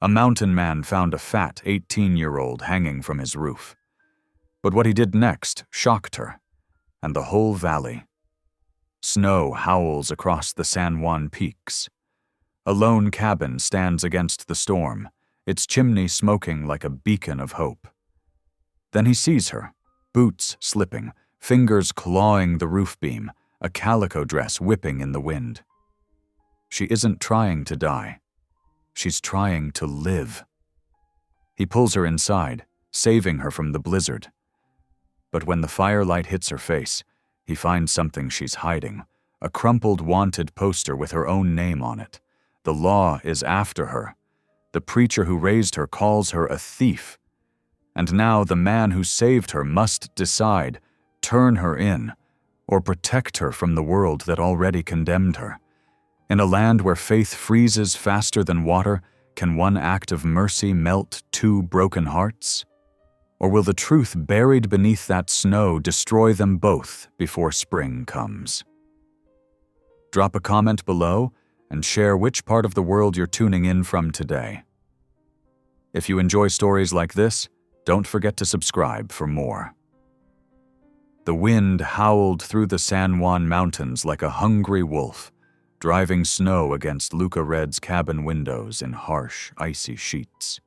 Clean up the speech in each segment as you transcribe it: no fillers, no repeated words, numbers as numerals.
A mountain man found a fat 18-year-old hanging from his roof. But what he did next shocked her, and the whole valley. Snow howls across the San Juan peaks. A lone cabin stands against the storm, its chimney smoking like a beacon of hope. Then he sees her, boots slipping, fingers clawing the roof beam, a calico dress whipping in the wind. She isn't trying to die. She's trying to live. He pulls her inside, saving her from the blizzard. But when the firelight hits her face, he finds something she's hiding, a crumpled wanted poster with her own name on it. The law is after her. The preacher who raised her calls her a thief. And now the man who saved her must decide, turn her in, or protect her from the world that already condemned her. In a land where faith freezes faster than water, can one act of mercy melt two broken hearts? Or will the truth buried beneath that snow destroy them both before spring comes? Drop a comment below and share which part of the world you're tuning in from today. If you enjoy stories like this, don't forget to subscribe for more. The wind howled through the San Juan Mountains like a hungry wolf, driving snow against Luca Red's cabin windows in harsh, icy sheets.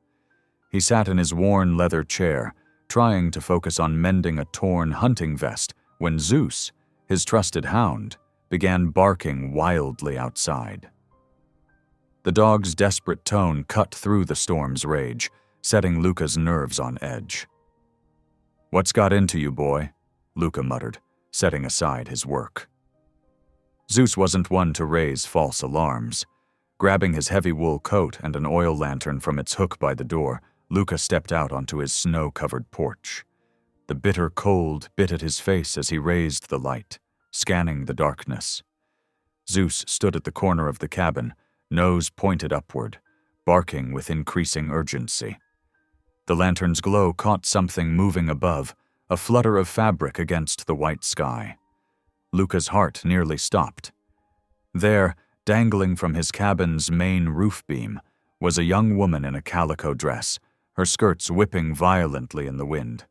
He sat in his worn leather chair, trying to focus on mending a torn hunting vest when Zeus, his trusted hound, began barking wildly outside. The dog's desperate tone cut through the storm's rage, setting Luca's nerves on edge. "What's got into you, boy?" Luca muttered, setting aside his work. Zeus wasn't one to raise false alarms. Grabbing his heavy wool coat and an oil lantern from its hook by the door, Luca stepped out onto his snow-covered porch. The bitter cold bit at his face as he raised the light, scanning the darkness. Zeus stood at the corner of the cabin, nose pointed upward, barking with increasing urgency. The lantern's glow caught something moving above, a flutter of fabric against the white sky. Luca's heart nearly stopped. There, dangling from his cabin's main roof beam, was a young woman in a calico dress, her skirts whipping violently in the wind.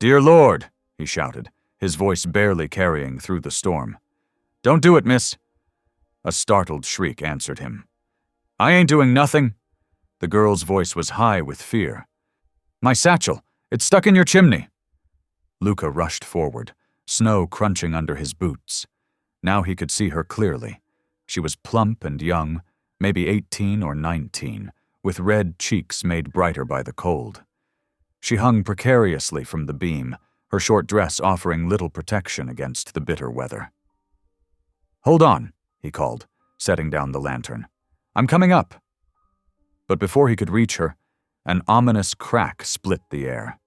"Dear Lord," he shouted, his voice barely carrying through the storm. "Don't do it, miss." A startled shriek answered him. "I ain't doing nothing." The girl's voice was high with fear. "My satchel, it's stuck in your chimney." Luca rushed forward, snow crunching under his boots. Now he could see her clearly. She was plump and young, maybe 18 or 19, with red cheeks made brighter by the cold. She hung precariously from the beam, her short dress offering little protection against the bitter weather. "Hold on," he called, setting down the lantern. "I'm coming up." But before he could reach her, an ominous crack split the air.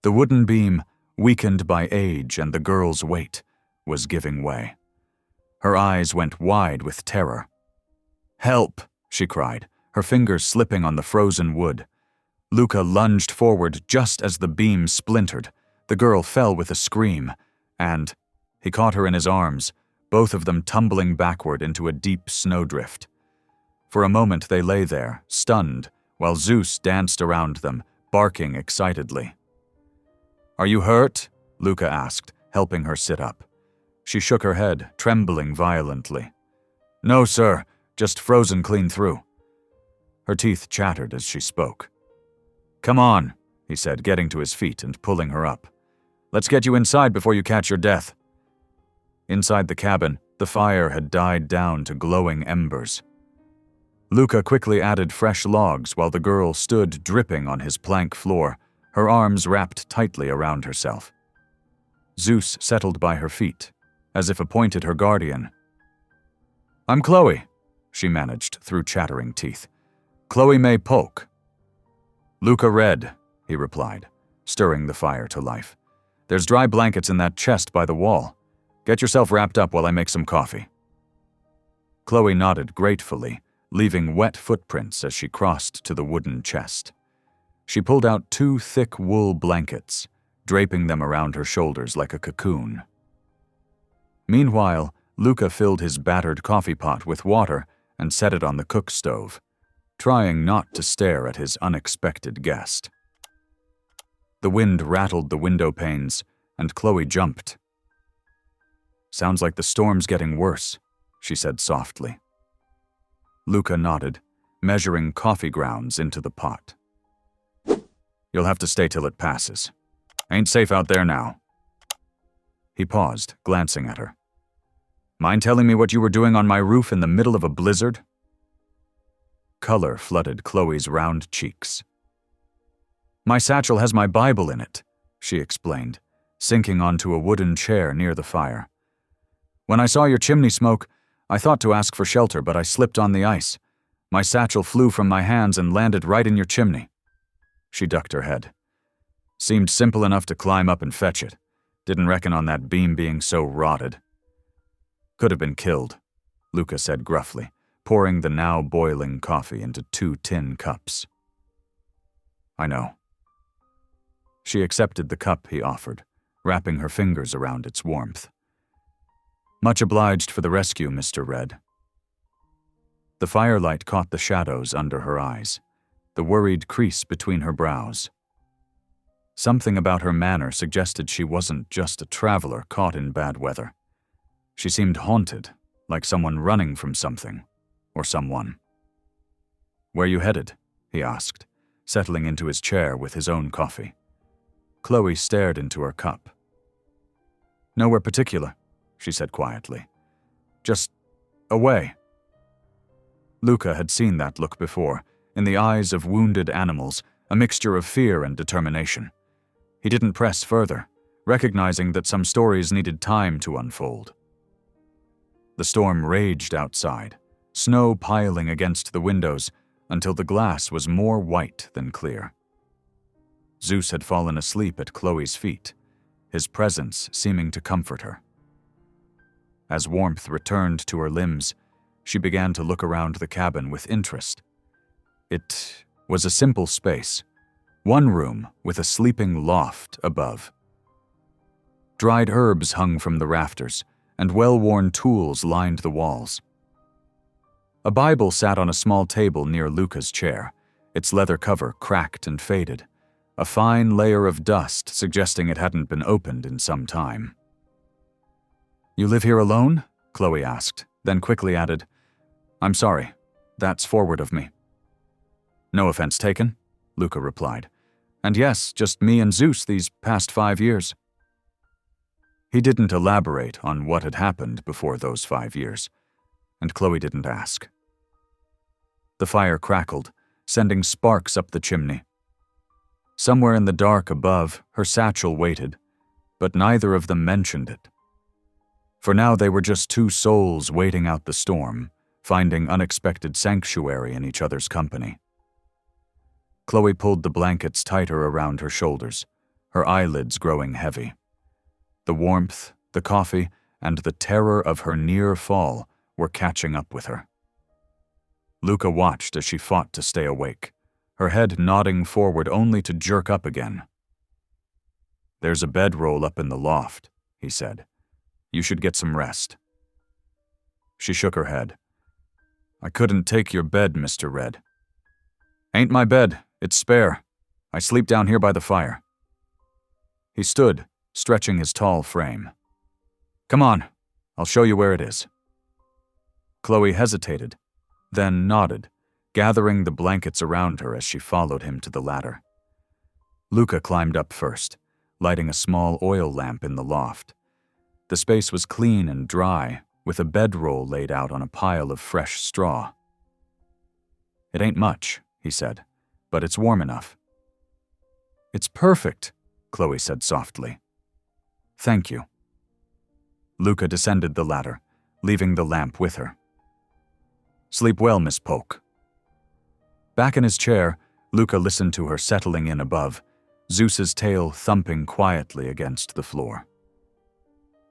The wooden beam, weakened by age and the girl's weight, was giving way. Her eyes went wide with terror. "Help!" she cried, her fingers slipping on the frozen wood. Luca lunged forward just as the beam splintered. The girl fell with a scream, and he caught her in his arms, both of them tumbling backward into a deep snowdrift. For a moment they lay there, stunned, while Zeus danced around them, barking excitedly. "Are you hurt?" Luca asked, helping her sit up. She shook her head, trembling violently. "No, sir, just frozen clean through." Her teeth chattered as she spoke. "Come on," he said, getting to his feet and pulling her up. "Let's get you inside before you catch your death." Inside the cabin, the fire had died down to glowing embers. Luca quickly added fresh logs while the girl stood dripping on his plank floor, her arms wrapped tightly around herself. Zeus settled by her feet, as if appointed her guardian. "I'm Chloe," she managed through chattering teeth. "Chloe May Polk." "Luca Red," he replied, stirring the fire to life. "There's dry blankets in that chest by the wall. Get yourself wrapped up while I make some coffee." Chloe nodded gratefully, leaving wet footprints as she crossed to the wooden chest. She pulled out 2 thick wool blankets, draping them around her shoulders like a cocoon. Meanwhile, Luca filled his battered coffee pot with water and set it on the cook stove. trying not to stare at his unexpected guest. The wind rattled the window panes, and Chloe jumped. "Sounds like the storm's getting worse," she said softly. Luca nodded, measuring coffee grounds into the pot. "You'll have to stay till it passes. Ain't safe out there now." He paused, glancing at her. "Mind telling me what you were doing on my roof in the middle of a blizzard?" Color flooded Chloe's round cheeks. "My satchel has my Bible in it," she explained, sinking onto a wooden chair near the fire. "When I saw your chimney smoke, I thought to ask for shelter, but I slipped on the ice. My satchel flew from my hands and landed right in your chimney." She ducked her head. "Seemed simple enough to climb up and fetch it. Didn't reckon on that beam being so rotted." "Could have been killed," Luca said gruffly, pouring the now boiling coffee into 2 tin cups. "I know." She accepted the cup he offered, wrapping her fingers around its warmth. "Much obliged for the rescue, Mr. Red." The firelight caught the shadows under her eyes, the worried crease between her brows. Something about her manner suggested she wasn't just a traveler caught in bad weather. She seemed haunted, like someone running from something, or someone. "Where you headed?" he asked, settling into his chair with his own coffee. Chloe stared into her cup. "Nowhere particular," she said quietly. "Just away." Luca had seen that look before, in the eyes of wounded animals, a mixture of fear and determination. He didn't press further, recognizing that some stories needed time to unfold. The storm raged outside, snow piling against the windows until the glass was more white than clear. Zeus had fallen asleep at Chloe's feet, his presence seeming to comfort her. As warmth returned to her limbs, she began to look around the cabin with interest. It was a simple space, one room with a sleeping loft above. Dried herbs hung from the rafters, and well-worn tools lined the walls. A Bible sat on a small table near Luca's chair, its leather cover cracked and faded, a fine layer of dust suggesting it hadn't been opened in some time. "You live here alone?" Chloe asked, then quickly added, "I'm sorry, that's forward of me." "No offense taken," Luca replied. "And yes, just me and Zeus these past 5 years." He didn't elaborate on what had happened before those 5 years, and Chloe didn't ask. The fire crackled, sending sparks up the chimney. Somewhere in the dark above, her satchel waited, but neither of them mentioned it. For now they were just 2 souls waiting out the storm, finding unexpected sanctuary in each other's company. Chloe pulled the blankets tighter around her shoulders, her eyelids growing heavy. The warmth, the coffee, and the terror of her near fall were catching up with her. Luca watched as she fought to stay awake, her head nodding forward only to jerk up again. "There's a bedroll up in the loft," he said. "You should get some rest." She shook her head. "I couldn't take your bed, Mr. Red." "Ain't my bed, it's spare. I sleep down here by the fire." He stood, stretching his tall frame. "Come on, I'll show you where it is." Chloe hesitated, then nodded, gathering the blankets around her as she followed him to the ladder. Luca climbed up first, lighting a small oil lamp in the loft. The space was clean and dry, with a bedroll laid out on a pile of fresh straw. "It ain't much," he said, "but it's warm enough." "It's perfect," Chloe said softly. "Thank you." Luca descended the ladder, leaving the lamp with her. "Sleep well, Miss Polk." Back in his chair, Luca listened to her settling in above, Zeus's tail thumping quietly against the floor.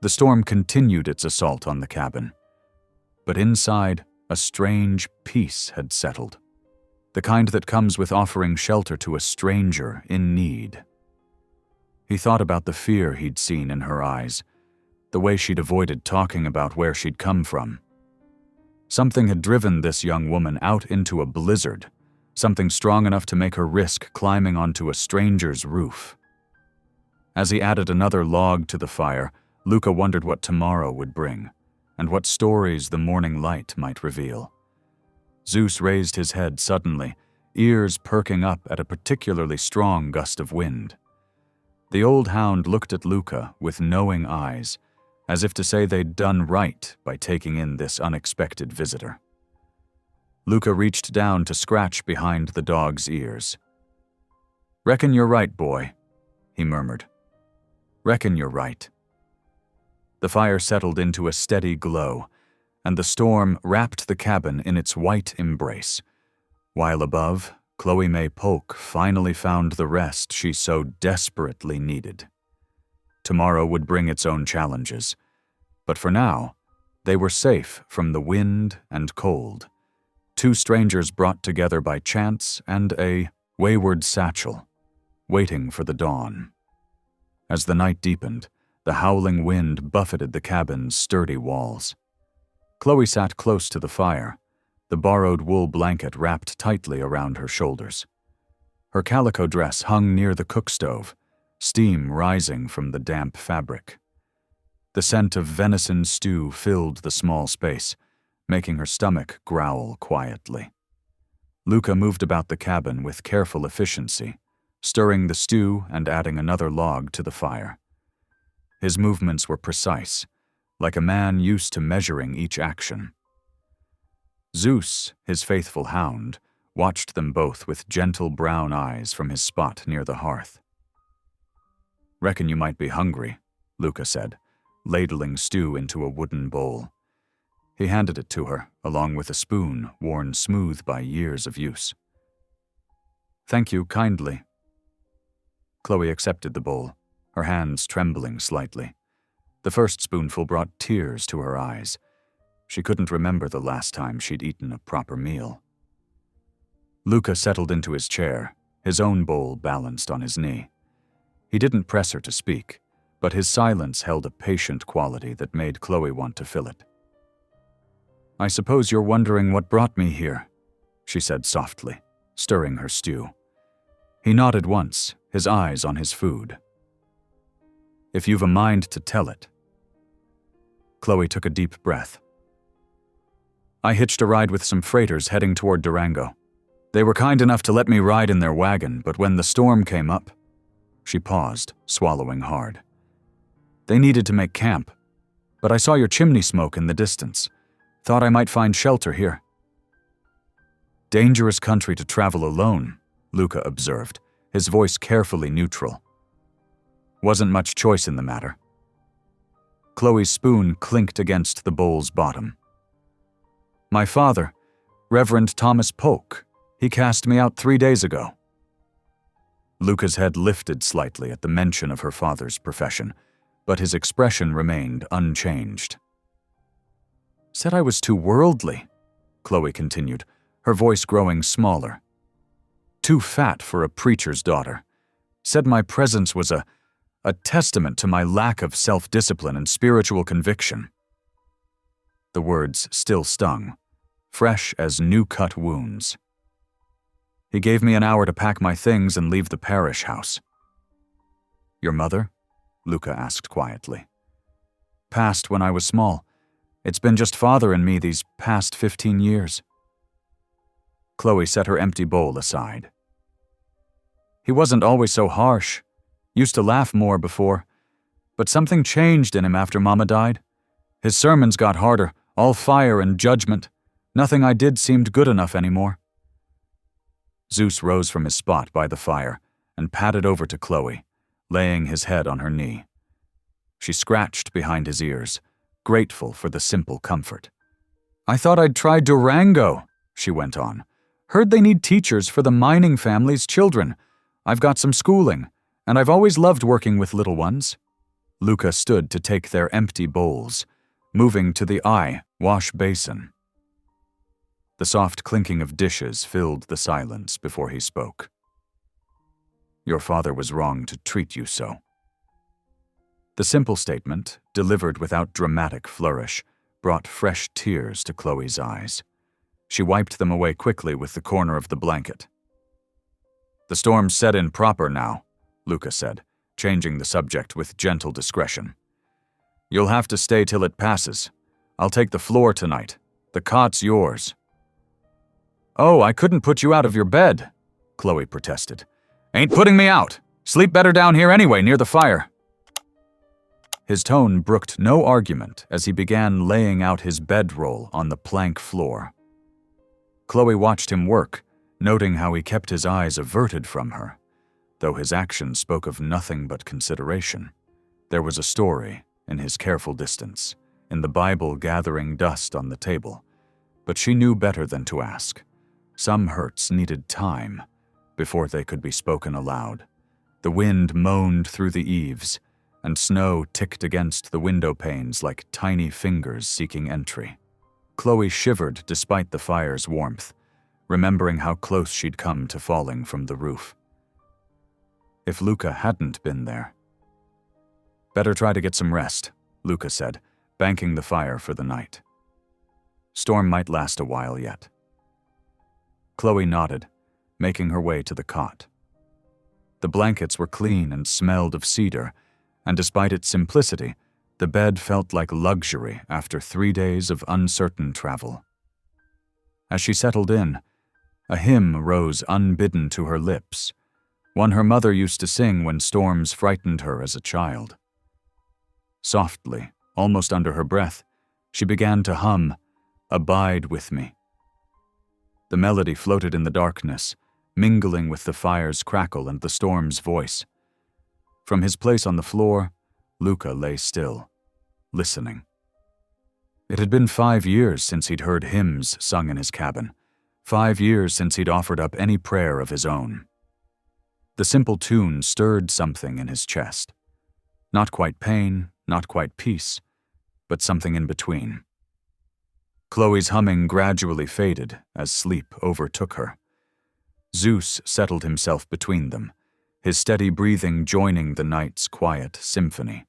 The storm continued its assault on the cabin, but inside, a strange peace had settled, the kind that comes with offering shelter to a stranger in need. He thought about the fear he'd seen in her eyes, the way she'd avoided talking about where she'd come from. Something had driven this young woman out into a blizzard, something strong enough to make her risk climbing onto a stranger's roof. As he added another log to the fire, Luca wondered what tomorrow would bring, and what stories the morning light might reveal. Zeus raised his head suddenly, ears perking up at a particularly strong gust of wind. The old hound looked at Luca with knowing eyes, as if to say they'd done right by taking in this unexpected visitor. Luca reached down to scratch behind the dog's ears. "Reckon you're right, boy," he murmured. "Reckon you're right." The fire settled into a steady glow, and the storm wrapped the cabin in its white embrace, while above, Chloe May Polk finally found the rest she so desperately needed. Tomorrow would bring its own challenges, but for now, they were safe from the wind and cold, two strangers brought together by chance and a wayward satchel, waiting for the dawn. As the night deepened, the howling wind buffeted the cabin's sturdy walls. Chloe sat close to the fire, the borrowed wool blanket wrapped tightly around her shoulders. Her calico dress hung near the cook stove, steam rising from the damp fabric. The scent of venison stew filled the small space, making her stomach growl quietly. Luca moved about the cabin with careful efficiency, stirring the stew and adding another log to the fire. His movements were precise, like a man used to measuring each action. Zeus, his faithful hound, watched them both with gentle brown eyes from his spot near the hearth. "Reckon you might be hungry," Luca said, ladling stew into a wooden bowl. He handed it to her, along with a spoon worn smooth by years of use. "Thank you kindly." Chloe accepted the bowl, her hands trembling slightly. The first spoonful brought tears to her eyes. She couldn't remember the last time she'd eaten a proper meal. Luca settled into his chair, his own bowl balanced on his knee. He didn't press her to speak, but his silence held a patient quality that made Chloe want to fill it. "I suppose you're wondering what brought me here," she said softly, stirring her stew. He nodded once, his eyes on his food. "If you've a mind to tell it." Chloe took a deep breath. "I hitched a ride with some freighters heading toward Durango. They were kind enough to let me ride in their wagon, but when the storm came up..." She paused, swallowing hard. "They needed to make camp, but I saw your chimney smoke in the distance. Thought I might find shelter here." "Dangerous country to travel alone," Luca observed, his voice carefully neutral. "Wasn't much choice in the matter." Chloe's spoon clinked against the bowl's bottom. "My father, Reverend Thomas Polk, he cast me out 3 days ago." Luca's head lifted slightly at the mention of her father's profession, but his expression remained unchanged. "Said I was too worldly," Chloe continued, her voice growing smaller. "Too fat for a preacher's daughter. Said my presence was a testament to my lack of self-discipline and spiritual conviction." The words still stung, fresh as new-cut wounds. "He gave me an hour to pack my things and leave the parish house." "Your mother?" Luca asked quietly. "Passed when I was small. It's been just father and me these past 15 years. Chloe set her empty bowl aside. "He wasn't always so harsh. Used to laugh more before. But something changed in him after Mama died. His sermons got harder, all fire and judgment. Nothing I did seemed good enough anymore." Zeus rose from his spot by the fire and padded over to Chloe, laying his head on her knee. She scratched behind his ears, grateful for the simple comfort. "I thought I'd try Durango," she went on. "Heard they need teachers for the mining family's children. I've got some schooling, and I've always loved working with little ones." Luca stood to take their empty bowls, moving to the wash basin. The soft clinking of dishes filled the silence before he spoke. "Your father was wrong to treat you so." The simple statement, delivered without dramatic flourish, brought fresh tears to Chloe's eyes. She wiped them away quickly with the corner of the blanket. "The storm's set in proper now," Luca said, changing the subject with gentle discretion. "You'll have to stay till it passes. I'll take the floor tonight. The cot's yours." "Oh, I couldn't put you out of your bed," Chloe protested. "Ain't putting me out. Sleep better down here anyway, near the fire." His tone brooked no argument as he began laying out his bedroll on the plank floor. Chloe watched him work, noting how he kept his eyes averted from her. Though his actions spoke of nothing but consideration, there was a story in his careful distance, in the Bible gathering dust on the table. But she knew better than to ask. Some hurts needed time before they could be spoken aloud. The wind moaned through the eaves, and snow ticked against the window panes like tiny fingers seeking entry. Chloe shivered despite the fire's warmth, remembering how close she'd come to falling from the roof. If Luca hadn't been there. "Better try to get some rest," Luca said, banking the fire for the night. "Storm might last a while yet." Chloe nodded, making her way to the cot. The blankets were clean and smelled of cedar, and despite its simplicity, the bed felt like luxury after 3 days of uncertain travel. As she settled in, a hymn rose unbidden to her lips, one her mother used to sing when storms frightened her as a child. Softly, almost under her breath, she began to hum, "Abide with me." The melody floated in the darkness, mingling with the fire's crackle and the storm's voice. From his place on the floor, Luca lay still, listening. It had been 5 years since he'd heard hymns sung in his cabin, 5 years since he'd offered up any prayer of his own. The simple tune stirred something in his chest. Not quite pain, not quite peace, but something in between. Chloe's humming gradually faded as sleep overtook her. Zeus settled himself between them, his steady breathing joining the night's quiet symphony.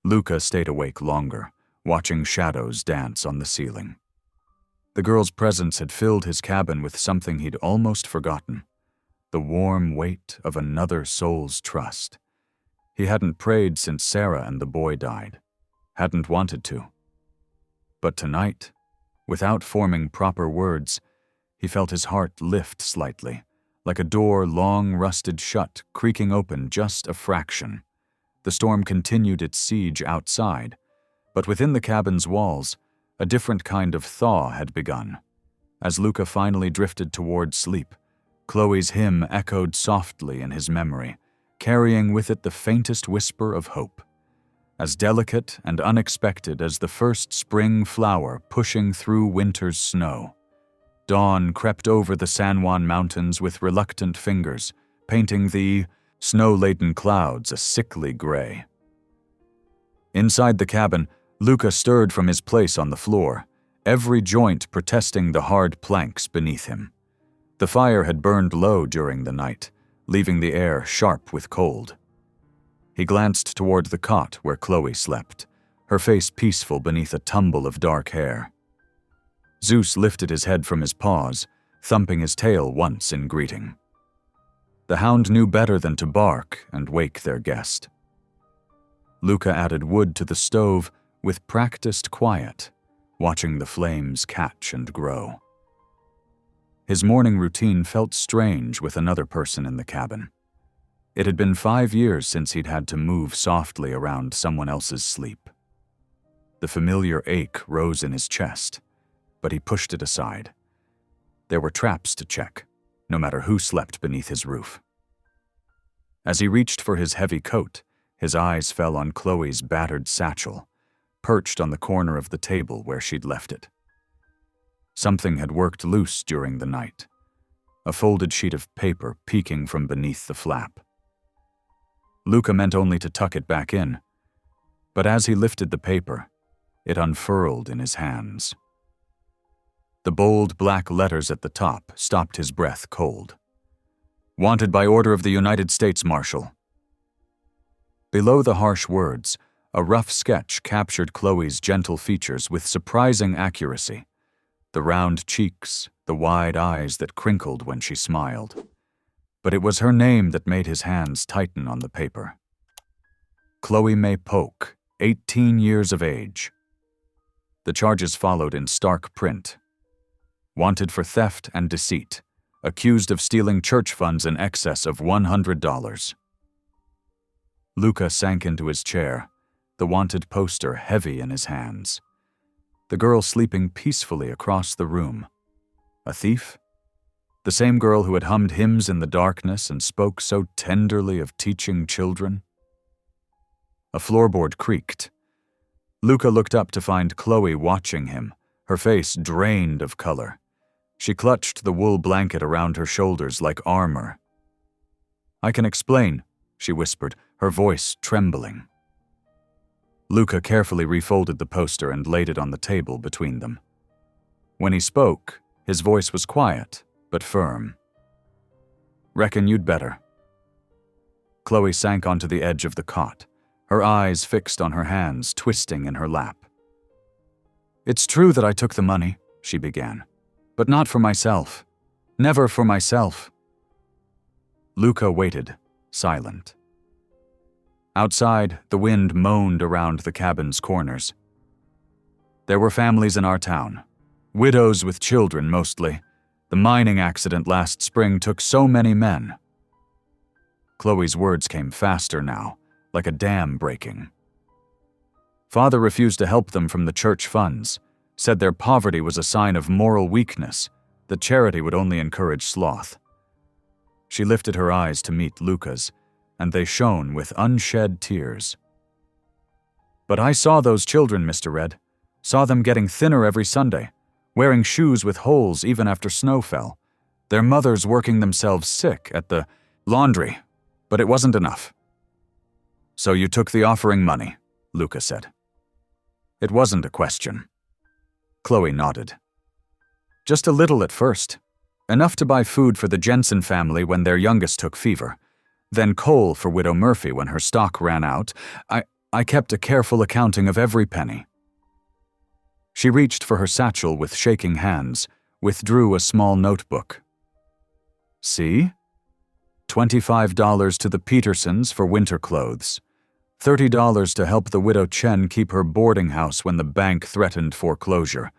Luca stayed awake longer, watching shadows dance on the ceiling. The girl's presence had filled his cabin with something he'd almost forgotten, the warm weight of another soul's trust. He hadn't prayed since Sarah and the boy died, hadn't wanted to. But tonight, without forming proper words, he felt his heart lift slightly, like a door long rusted shut, creaking open just a fraction. The storm continued its siege outside, but within the cabin's walls, a different kind of thaw had begun. As Luca finally drifted toward sleep, Chloe's hymn echoed softly in his memory, carrying with it the faintest whisper of hope. As delicate and unexpected as the first spring flower pushing through winter's snow. Dawn crept over the San Juan Mountains with reluctant fingers, painting the snow-laden clouds a sickly gray. Inside the cabin, Luca stirred from his place on the floor, every joint protesting the hard planks beneath him. The fire had burned low during the night, leaving the air sharp with cold. He glanced toward the cot where Chloe slept, her face peaceful beneath a tumble of dark hair. Zeus lifted his head from his paws, thumping his tail once in greeting. The hound knew better than to bark and wake their guest. Luca added wood to the stove with practiced quiet, watching the flames catch and grow. His morning routine felt strange with another person in the cabin. It had been 5 years since he'd had to move softly around someone else's sleep. The familiar ache rose in his chest, but he pushed it aside. There were traps to check, no matter who slept beneath his roof. As he reached for his heavy coat, his eyes fell on Chloe's battered satchel, perched on the corner of the table where she'd left it. Something had worked loose during the night, a folded sheet of paper peeking from beneath the flap. Luca meant only to tuck it back in, but as he lifted the paper, it unfurled in his hands. The bold black letters at the top stopped his breath cold. "Wanted by order of the United States Marshal." Below the harsh words, a rough sketch captured Chloe's gentle features with surprising accuracy. the round cheeks, the wide eyes that crinkled when she smiled. But it was her name that made his hands tighten on the paper. Chloe May Polk, 18 years of age. The charges followed in stark print. Wanted for theft and deceit, accused of stealing church funds in excess of $100. Luca sank into his chair, the wanted poster heavy in his hands. The girl sleeping peacefully across the room. A thief? The same girl who had hummed hymns in the darkness and spoke so tenderly of teaching children? A floorboard creaked. Luca looked up to find Chloe watching him, her face drained of color. She clutched the wool blanket around her shoulders like armor. "I can explain," she whispered, her voice trembling. Luca carefully refolded the poster and laid it on the table between them. When he spoke, his voice was quiet, but firm. "Reckon you'd better." Chloe sank onto the edge of the cot, her eyes fixed on her hands twisting in her lap. "It's true that I took the money," she began, "but not for myself. Never for myself." Luca waited, silent. Outside, the wind moaned around the cabin's corners. There were families in our town, widows with children mostly. The mining accident last spring took so many men. Chloe's words came faster now, like a dam breaking. Father refused to help them from the church funds, said their poverty was a sign of moral weakness, that charity would only encourage sloth. She lifted her eyes to meet Luca's, and they shone with unshed tears. "But I saw those children, Mr. Red. Saw them getting thinner every Sunday, wearing shoes with holes even after snow fell. Their mothers working themselves sick at the laundry, but it wasn't enough." "So you took the offering money," Luca said. It wasn't a question. Chloe nodded. "Just a little at first. Enough to buy food for the Jensen family when their youngest took fever. Then coal for Widow Murphy when her stock ran out. I kept a careful accounting of every penny." She reached for her satchel with shaking hands, withdrew a small notebook. "See? $25 to the Petersons for winter clothes. $30 to help the widow Chen keep her boarding house when the bank threatened foreclosure.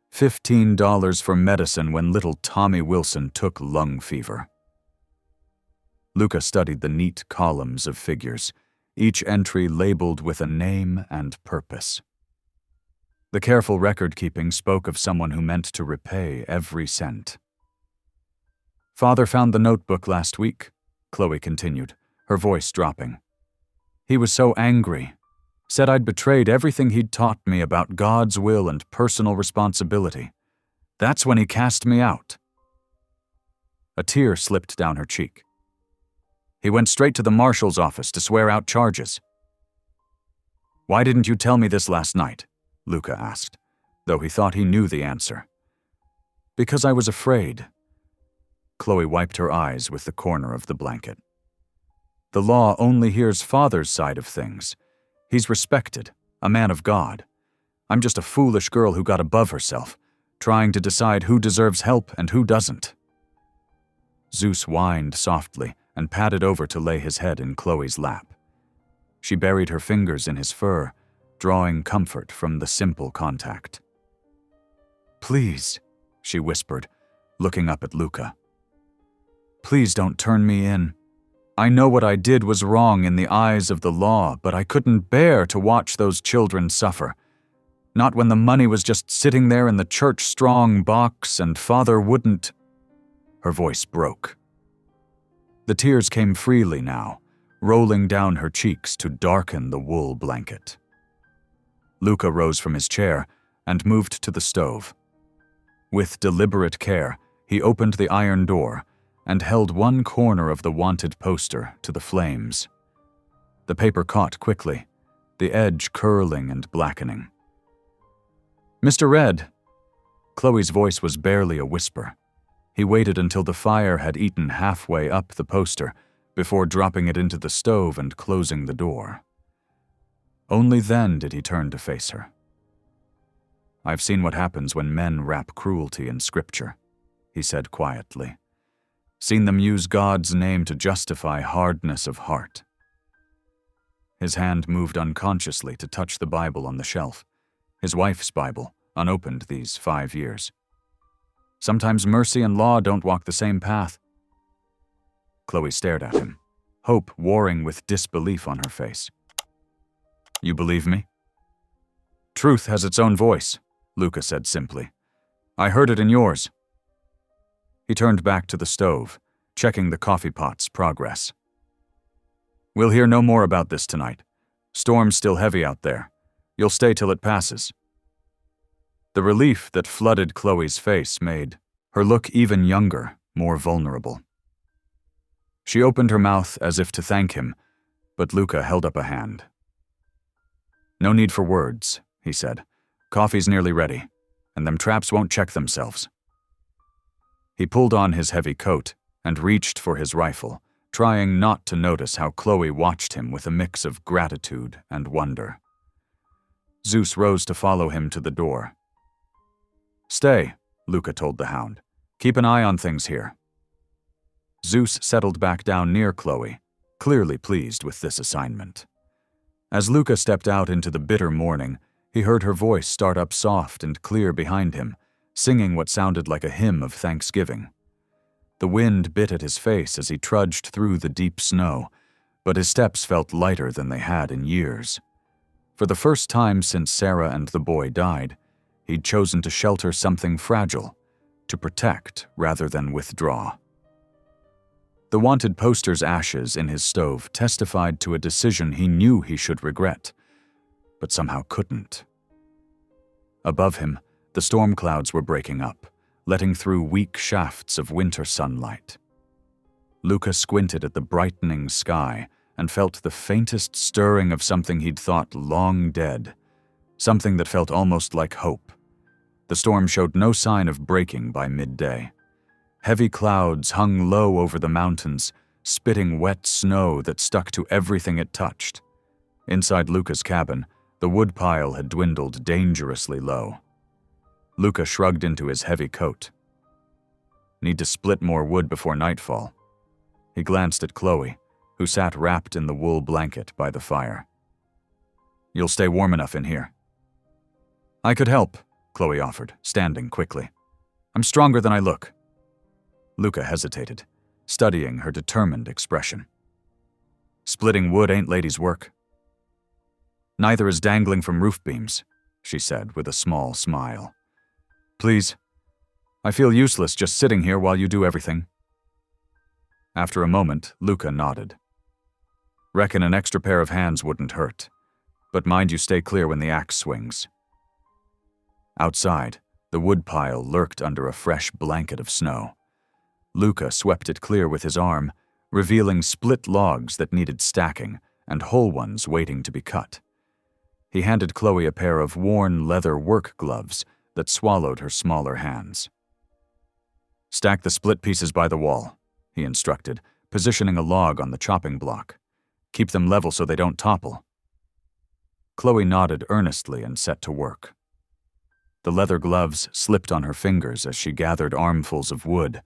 $15 for medicine when little Tommy Wilson took lung fever." Luca studied the neat columns of figures, each entry labeled with a name and purpose. The careful record-keeping spoke of someone who meant to repay every cent. "Father found the notebook last week," Chloe continued, her voice dropping. "He was so angry. Said I'd betrayed everything he'd taught me about God's will and personal responsibility. That's when he cast me out." A tear slipped down her cheek. "He went straight to the marshal's office to swear out charges." "Why didn't you tell me this last night?" Luca asked, though he thought he knew the answer. "Because I was afraid." Chloe wiped her eyes with the corner of the blanket. "The law only hears Father's side of things. He's respected, a man of God. I'm just a foolish girl who got above herself, trying to decide who deserves help and who doesn't." Zeus whined softly and padded over to lay his head in Chloe's lap. She buried her fingers in his fur, drawing comfort from the simple contact. "Please," she whispered, looking up at Luca. "Please don't turn me in. I know what I did was wrong in the eyes of the law, but I couldn't bear to watch those children suffer. Not when the money was just sitting there in the church-strong box and Father wouldn't—" Her voice broke. The tears came freely now, rolling down her cheeks to darken the wool blanket. Luca rose from his chair and moved to the stove. With deliberate care, he opened the iron door and held one corner of the wanted poster to the flames. The paper caught quickly, the edge curling and blackening. "Mr. Red!" Chloe's voice was barely a whisper. He waited until the fire had eaten halfway up the poster before dropping it into the stove and closing the door. Only then did he turn to face her. I've seen what happens when men wrap cruelty in scripture, he said quietly. Seen them use God's name to justify hardness of heart. His hand moved unconsciously to touch the Bible on the shelf, his wife's Bible, unopened these 5 years. Sometimes mercy and law don't walk the same path. Chloe stared at him, hope warring with disbelief on her face. You believe me? Truth has its own voice, Luca said simply. I heard it in yours. He turned back to the stove, checking the coffee pot's progress. We'll hear no more about this tonight. Storm's still heavy out there. You'll stay till it passes. The relief that flooded Chloe's face made her look even younger, more vulnerable. She opened her mouth as if to thank him, but Luca held up a hand. No need for words, he said. Coffee's nearly ready, and them traps won't check themselves. He pulled on his heavy coat and reached for his rifle, trying not to notice how Chloe watched him with a mix of gratitude and wonder. Zeus rose to follow him to the door. Stay, Luca told the hound. Keep an eye on things here. Zeus settled back down near Chloe, clearly pleased with this assignment. As Luca stepped out into the bitter morning, he heard her voice start up soft and clear behind him, singing what sounded like a hymn of thanksgiving. The wind bit at his face as he trudged through the deep snow, but his steps felt lighter than they had in years. For the first time since Sarah and the boy died, he'd chosen to shelter something fragile, to protect rather than withdraw. The wanted poster's ashes in his stove testified to a decision he knew he should regret, but somehow couldn't. Above him, the storm clouds were breaking up, letting through weak shafts of winter sunlight. Luca squinted at the brightening sky and felt the faintest stirring of something he'd thought long dead, something that felt almost like hope. The storm showed no sign of breaking by midday. Heavy clouds hung low over the mountains, spitting wet snow that stuck to everything it touched. Inside Luca's cabin, the woodpile had dwindled dangerously low. Luca shrugged into his heavy coat. Need to split more wood before nightfall. He glanced at Chloe, who sat wrapped in the wool blanket by the fire. You'll stay warm enough in here. I could help, Chloe offered, standing quickly. I'm stronger than I look. Luca hesitated, studying her determined expression. Splitting wood ain't ladies' work. Neither is dangling from roof beams, she said with a small smile. Please, I feel useless just sitting here while you do everything. After a moment, Luca nodded. Reckon an extra pair of hands wouldn't hurt, but mind you stay clear when the axe swings. Outside, the woodpile lurked under a fresh blanket of snow. Luca swept it clear with his arm, revealing split logs that needed stacking and whole ones waiting to be cut. He handed Chloe a pair of worn leather work gloves that swallowed her smaller hands. Stack the split pieces by the wall, he instructed, positioning a log on the chopping block. Keep them level so they don't topple. Chloe nodded earnestly and set to work. The leather gloves slipped on her fingers as she gathered armfuls of wood,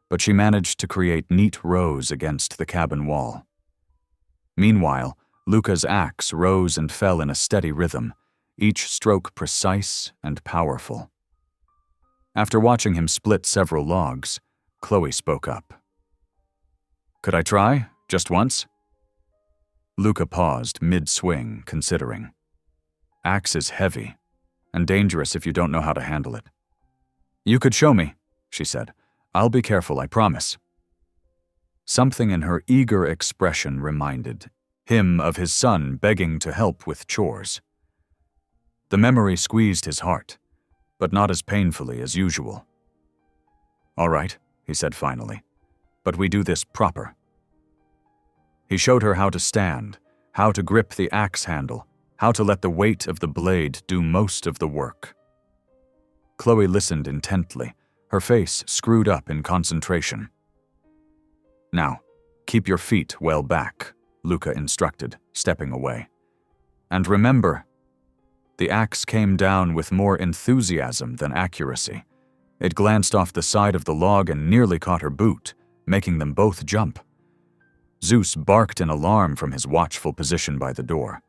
but she managed to create neat rows against the cabin wall. Meanwhile, Luca's axe rose and fell in a steady rhythm, each stroke precise and powerful. After watching him split several logs, Chloe spoke up. Could I try, just once? Luca paused mid-swing, considering. Axe is heavy, and dangerous if you don't know how to handle it. You could show me, she said. I'll be careful, I promise. Something in her eager expression reminded him of his son begging to help with chores. The memory squeezed his heart, but not as painfully as usual. All right, he said finally, but we do this proper. He showed her how to stand, how to grip the axe handle, how to let the weight of the blade do most of the work. Chloe listened intently, her face screwed up in concentration. Now, keep your feet well back, Luca instructed, stepping away. And remember, The axe came down with more enthusiasm than accuracy. It glanced off the side of the log and nearly caught her boot, making them both jump. Zeus barked in alarm from his watchful position by the door.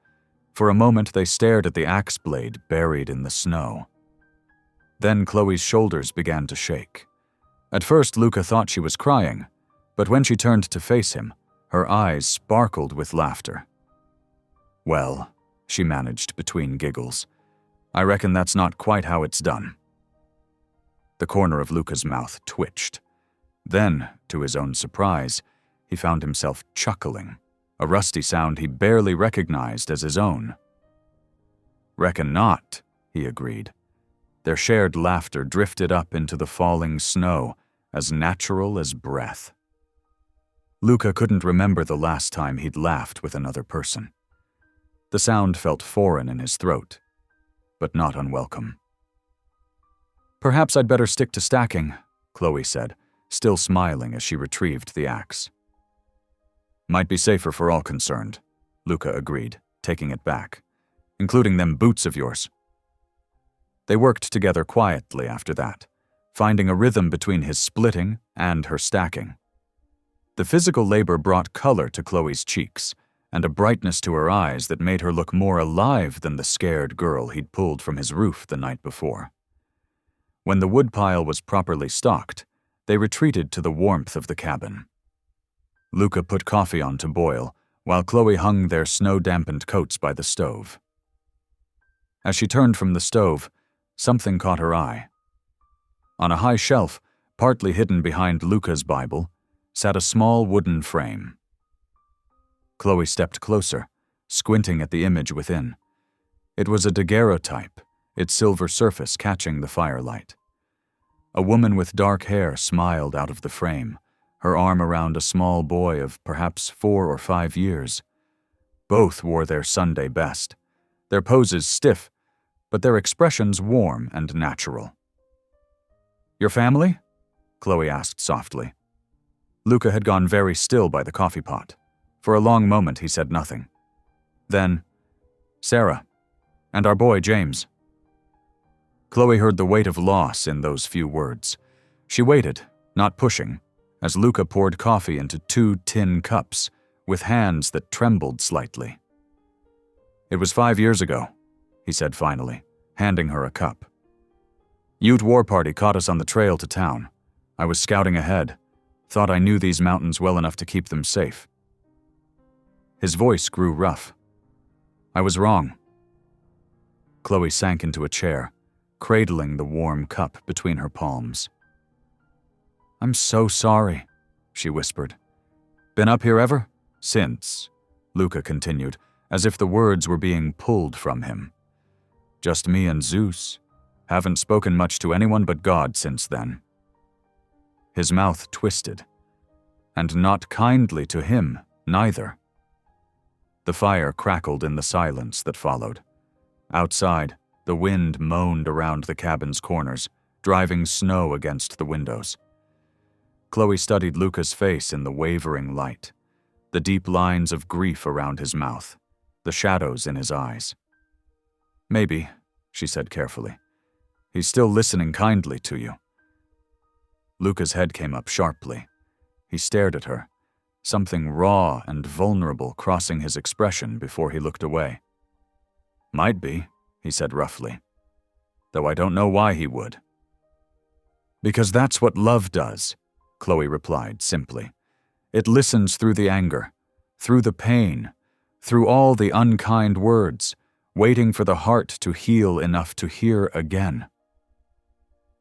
For a moment they stared at the axe blade buried in the snow. Then Chloe's shoulders began to shake. At first Luca thought she was crying, but when she turned to face him, her eyes sparkled with laughter. "Well," she managed between giggles, "I reckon that's not quite how it's done." The corner of Luca's mouth twitched. Then, to his own surprise, he found himself chuckling, a rusty sound he barely recognized as his own. "Reckon not," he agreed. Their shared laughter drifted up into the falling snow, as natural as breath. Luca couldn't remember the last time he'd laughed with another person. The sound felt foreign in his throat, but not unwelcome. "Perhaps I'd better stick to stacking," Chloe said, still smiling as she retrieved the axe. "Might be safer for all concerned," Luca agreed, taking it back, "including them boots of yours." They worked together quietly after that, finding a rhythm between his splitting and her stacking. The physical labor brought color to Chloe's cheeks, and a brightness to her eyes that made her look more alive than the scared girl he'd pulled from his roof the night before. When the woodpile was properly stocked, they retreated to the warmth of the cabin. Luca put coffee on to boil, while Chloe hung their snow-dampened coats by the stove. As she turned from the stove, something caught her eye. On a high shelf, partly hidden behind Luca's Bible, sat a small wooden frame. Chloe stepped closer, squinting at the image within. It was a daguerreotype, its silver surface catching the firelight. A woman with dark hair smiled out of the frame, her arm around a small boy of perhaps 4 or 5 years. Both wore their Sunday best, their poses stiff, but their expressions warm and natural. "Your family?" Chloe asked softly. Luca had gone very still by the coffee pot. For a long moment he said nothing. Then, "Sarah, and our boy James." Chloe heard the weight of loss in those few words. She waited, not pushing, as Luca poured coffee into 2 tin cups, with hands that trembled slightly. "It was 5 years ago," he said finally, handing her a cup. "Ute War Party caught us on the trail to town. I was scouting ahead, thought I knew these mountains well enough to keep them safe." His voice grew rough. "I was wrong." Chloe sank into a chair, cradling the warm cup between her palms. "I'm so sorry," she whispered. "Been up here ever?" "Since," Luca continued, as if the words were being pulled from him. "Just me and Zeus. Haven't spoken much to anyone but God since then." His mouth twisted. And not kindly to him, neither. The fire crackled in the silence that followed. Outside, the wind moaned around the cabin's corners, driving snow against the windows. Chloe studied Luca's face in the wavering light, the deep lines of grief around his mouth, the shadows in his eyes. "Maybe," she said carefully. "He's still listening kindly to you." Luca's head came up sharply. He stared at her, something raw and vulnerable crossing his expression before he looked away. "Might be," he said roughly, "though I don't know why he would." "Because that's what love does," Chloe replied simply. "It listens through the anger, through the pain, through all the unkind words, waiting for the heart to heal enough to hear again."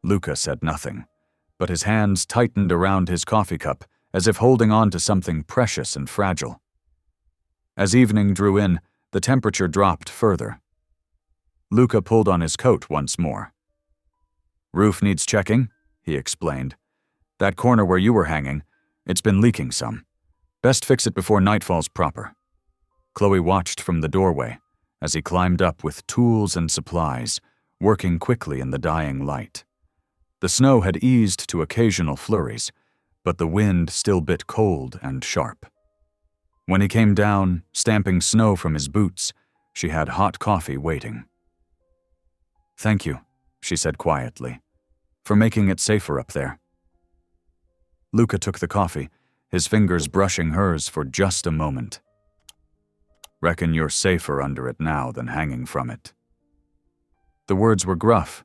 Luca said nothing, but his hands tightened around his coffee cup as if holding on to something precious and fragile. As evening drew in, the temperature dropped further. Luca pulled on his coat once more. "Roof needs checking," he explained. "That corner where you were hanging, it's been leaking some. Best fix it before night falls proper." Chloe watched from the doorway as he climbed up with tools and supplies, working quickly in the dying light. The snow had eased to occasional flurries, but the wind still bit cold and sharp. When he came down, stamping snow from his boots, she had hot coffee waiting. Thank you, she said quietly, for making it safer up there. Luca took the coffee, his fingers brushing hers for just a moment. Reckon you're safer under it now than hanging from it. The words were gruff,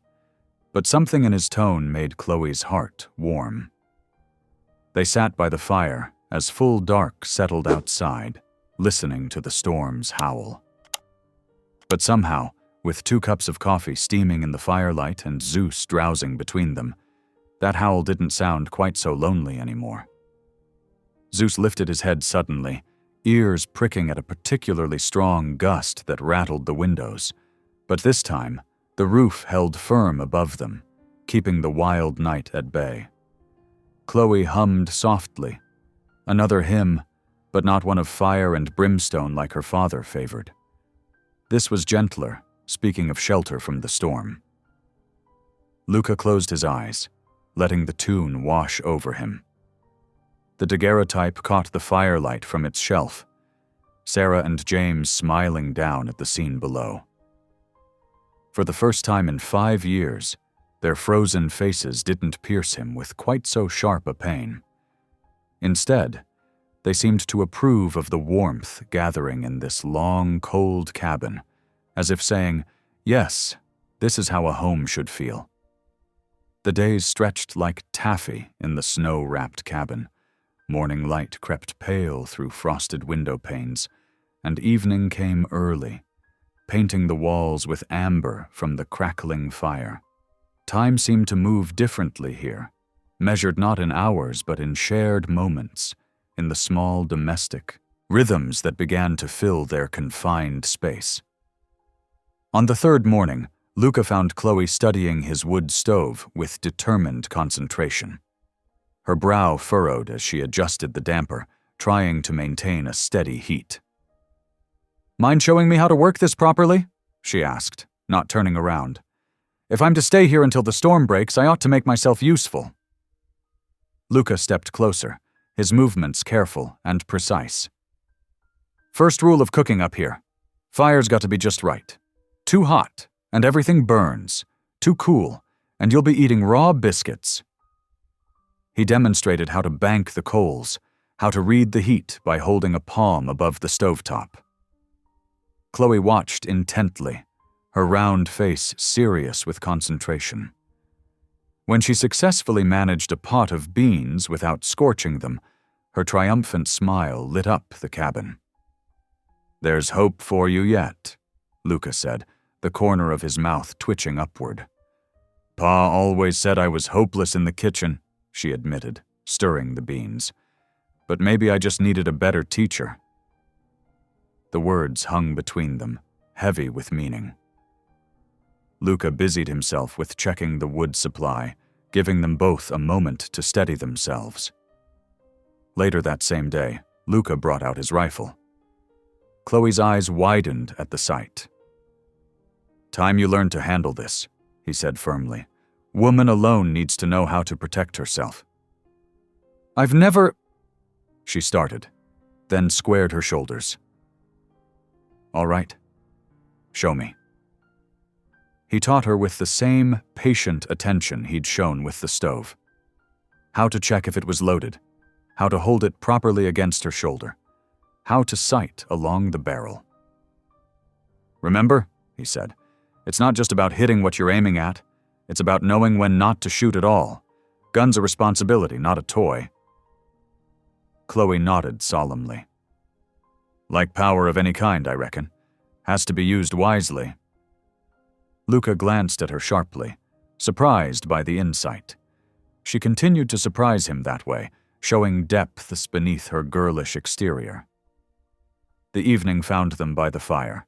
but something in his tone made Chloe's heart warm. They sat by the fire as full dark settled outside, listening to the storm's howl. But somehow, with 2 cups of coffee steaming in the firelight and Zeus drowsing between them, that howl didn't sound quite so lonely anymore. Zeus lifted his head suddenly, ears pricking at a particularly strong gust that rattled the windows, but this time, the roof held firm above them, keeping the wild night at bay. Chloe hummed softly, another hymn, but not one of fire and brimstone like her father favored. This was gentler, speaking of shelter from the storm. Luca closed his eyes, letting the tune wash over him. The daguerreotype caught the firelight from its shelf, Sarah and James smiling down at the scene below. For the first time in 5 years, their frozen faces didn't pierce him with quite so sharp a pain. Instead, they seemed to approve of the warmth gathering in this long, cold cabin, as if saying, yes, this is how a home should feel. The days stretched like taffy in the snow-wrapped cabin. Morning light crept pale through frosted window panes, and evening came early, painting the walls with amber from the crackling fire. Time seemed to move differently here, measured not in hours but in shared moments, in the small domestic rhythms that began to fill their confined space. On the 3rd morning, Luca found Chloe studying his wood stove with determined concentration. Her brow furrowed as she adjusted the damper, trying to maintain a steady heat. "Mind showing me how to work this properly?" she asked, not turning around. "If I'm to stay here until the storm breaks, I ought to make myself useful." Luca stepped closer, his movements careful and precise. "First rule of cooking up here. Fire's got to be just right. Too hot, and everything burns. Too cool, and you'll be eating raw biscuits." He demonstrated how to bank the coals, how to read the heat by holding a palm above the stovetop. Chloe watched intently, her round face serious with concentration. When she successfully managed a pot of beans without scorching them, her triumphant smile lit up the cabin. "There's hope for you yet," Luca said, the corner of his mouth twitching upward. "Pa always said I was hopeless in the kitchen," she admitted, stirring the beans. "But maybe I just needed a better teacher." The words hung between them, heavy with meaning. Luca busied himself with checking the wood supply, giving them both a moment to steady themselves. Later that same day, Luca brought out his rifle. Chloe's eyes widened at the sight. "Time you learned to handle this," he said firmly. "Woman alone needs to know how to protect herself." "I've never—" she started, then squared her shoulders. "All right. Show me." He taught her with the same patient attention he'd shown with the stove. How to check if it was loaded, how to hold it properly against her shoulder, how to sight along the barrel. "Remember," he said, "it's not just about hitting what you're aiming at. It's about knowing when not to shoot at all. Gun's a responsibility, not a toy." Chloe nodded solemnly. "Like power of any kind, I reckon. Has to be used wisely." Luca glanced at her sharply, surprised by the insight. She continued to surprise him that way, showing depths beneath her girlish exterior. The evening found them by the fire,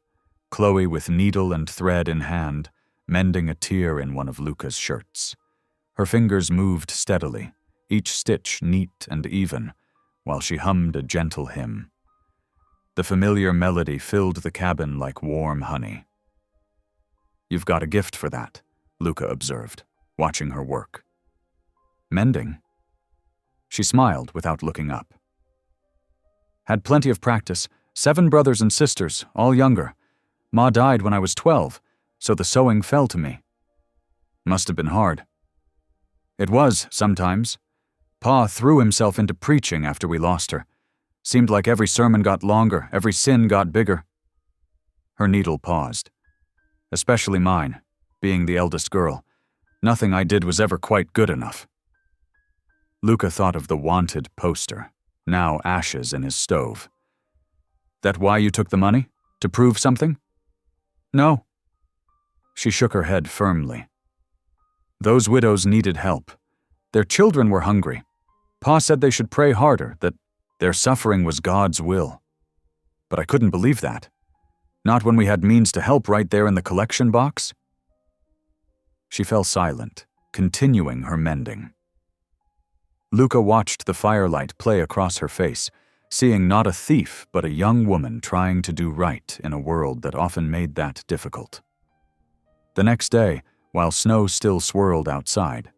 Chloe with needle and thread in hand, mending a tear in one of Luca's shirts. Her fingers moved steadily, each stitch neat and even, while she hummed a gentle hymn. The familiar melody filled the cabin like warm honey. "You've got a gift for that," Luca observed, watching her work. "Mending?" She smiled without looking up. "Had plenty of practice, 7 brothers and sisters, all younger. Ma died when I was 12, so the sewing fell to me," Must have been hard. It was, sometimes. Pa threw himself into preaching after we lost her. Seemed like every sermon got longer, every sin got bigger. Her needle paused. Especially mine, being the eldest girl. Nothing I did was ever quite good enough. Luca thought of the wanted poster, now ashes in his stove. That why you took the money? To prove something? No. She shook her head firmly. Those widows needed help. Their children were hungry. Pa said they should pray harder, that their suffering was God's will. But I couldn't believe that. Not when we had means to help right there in the collection box. She fell silent, continuing her mending. Luca watched the firelight play across her face, seeing not a thief but a young woman trying to do right in a world that often made that difficult. The next day, while snow still swirled outside,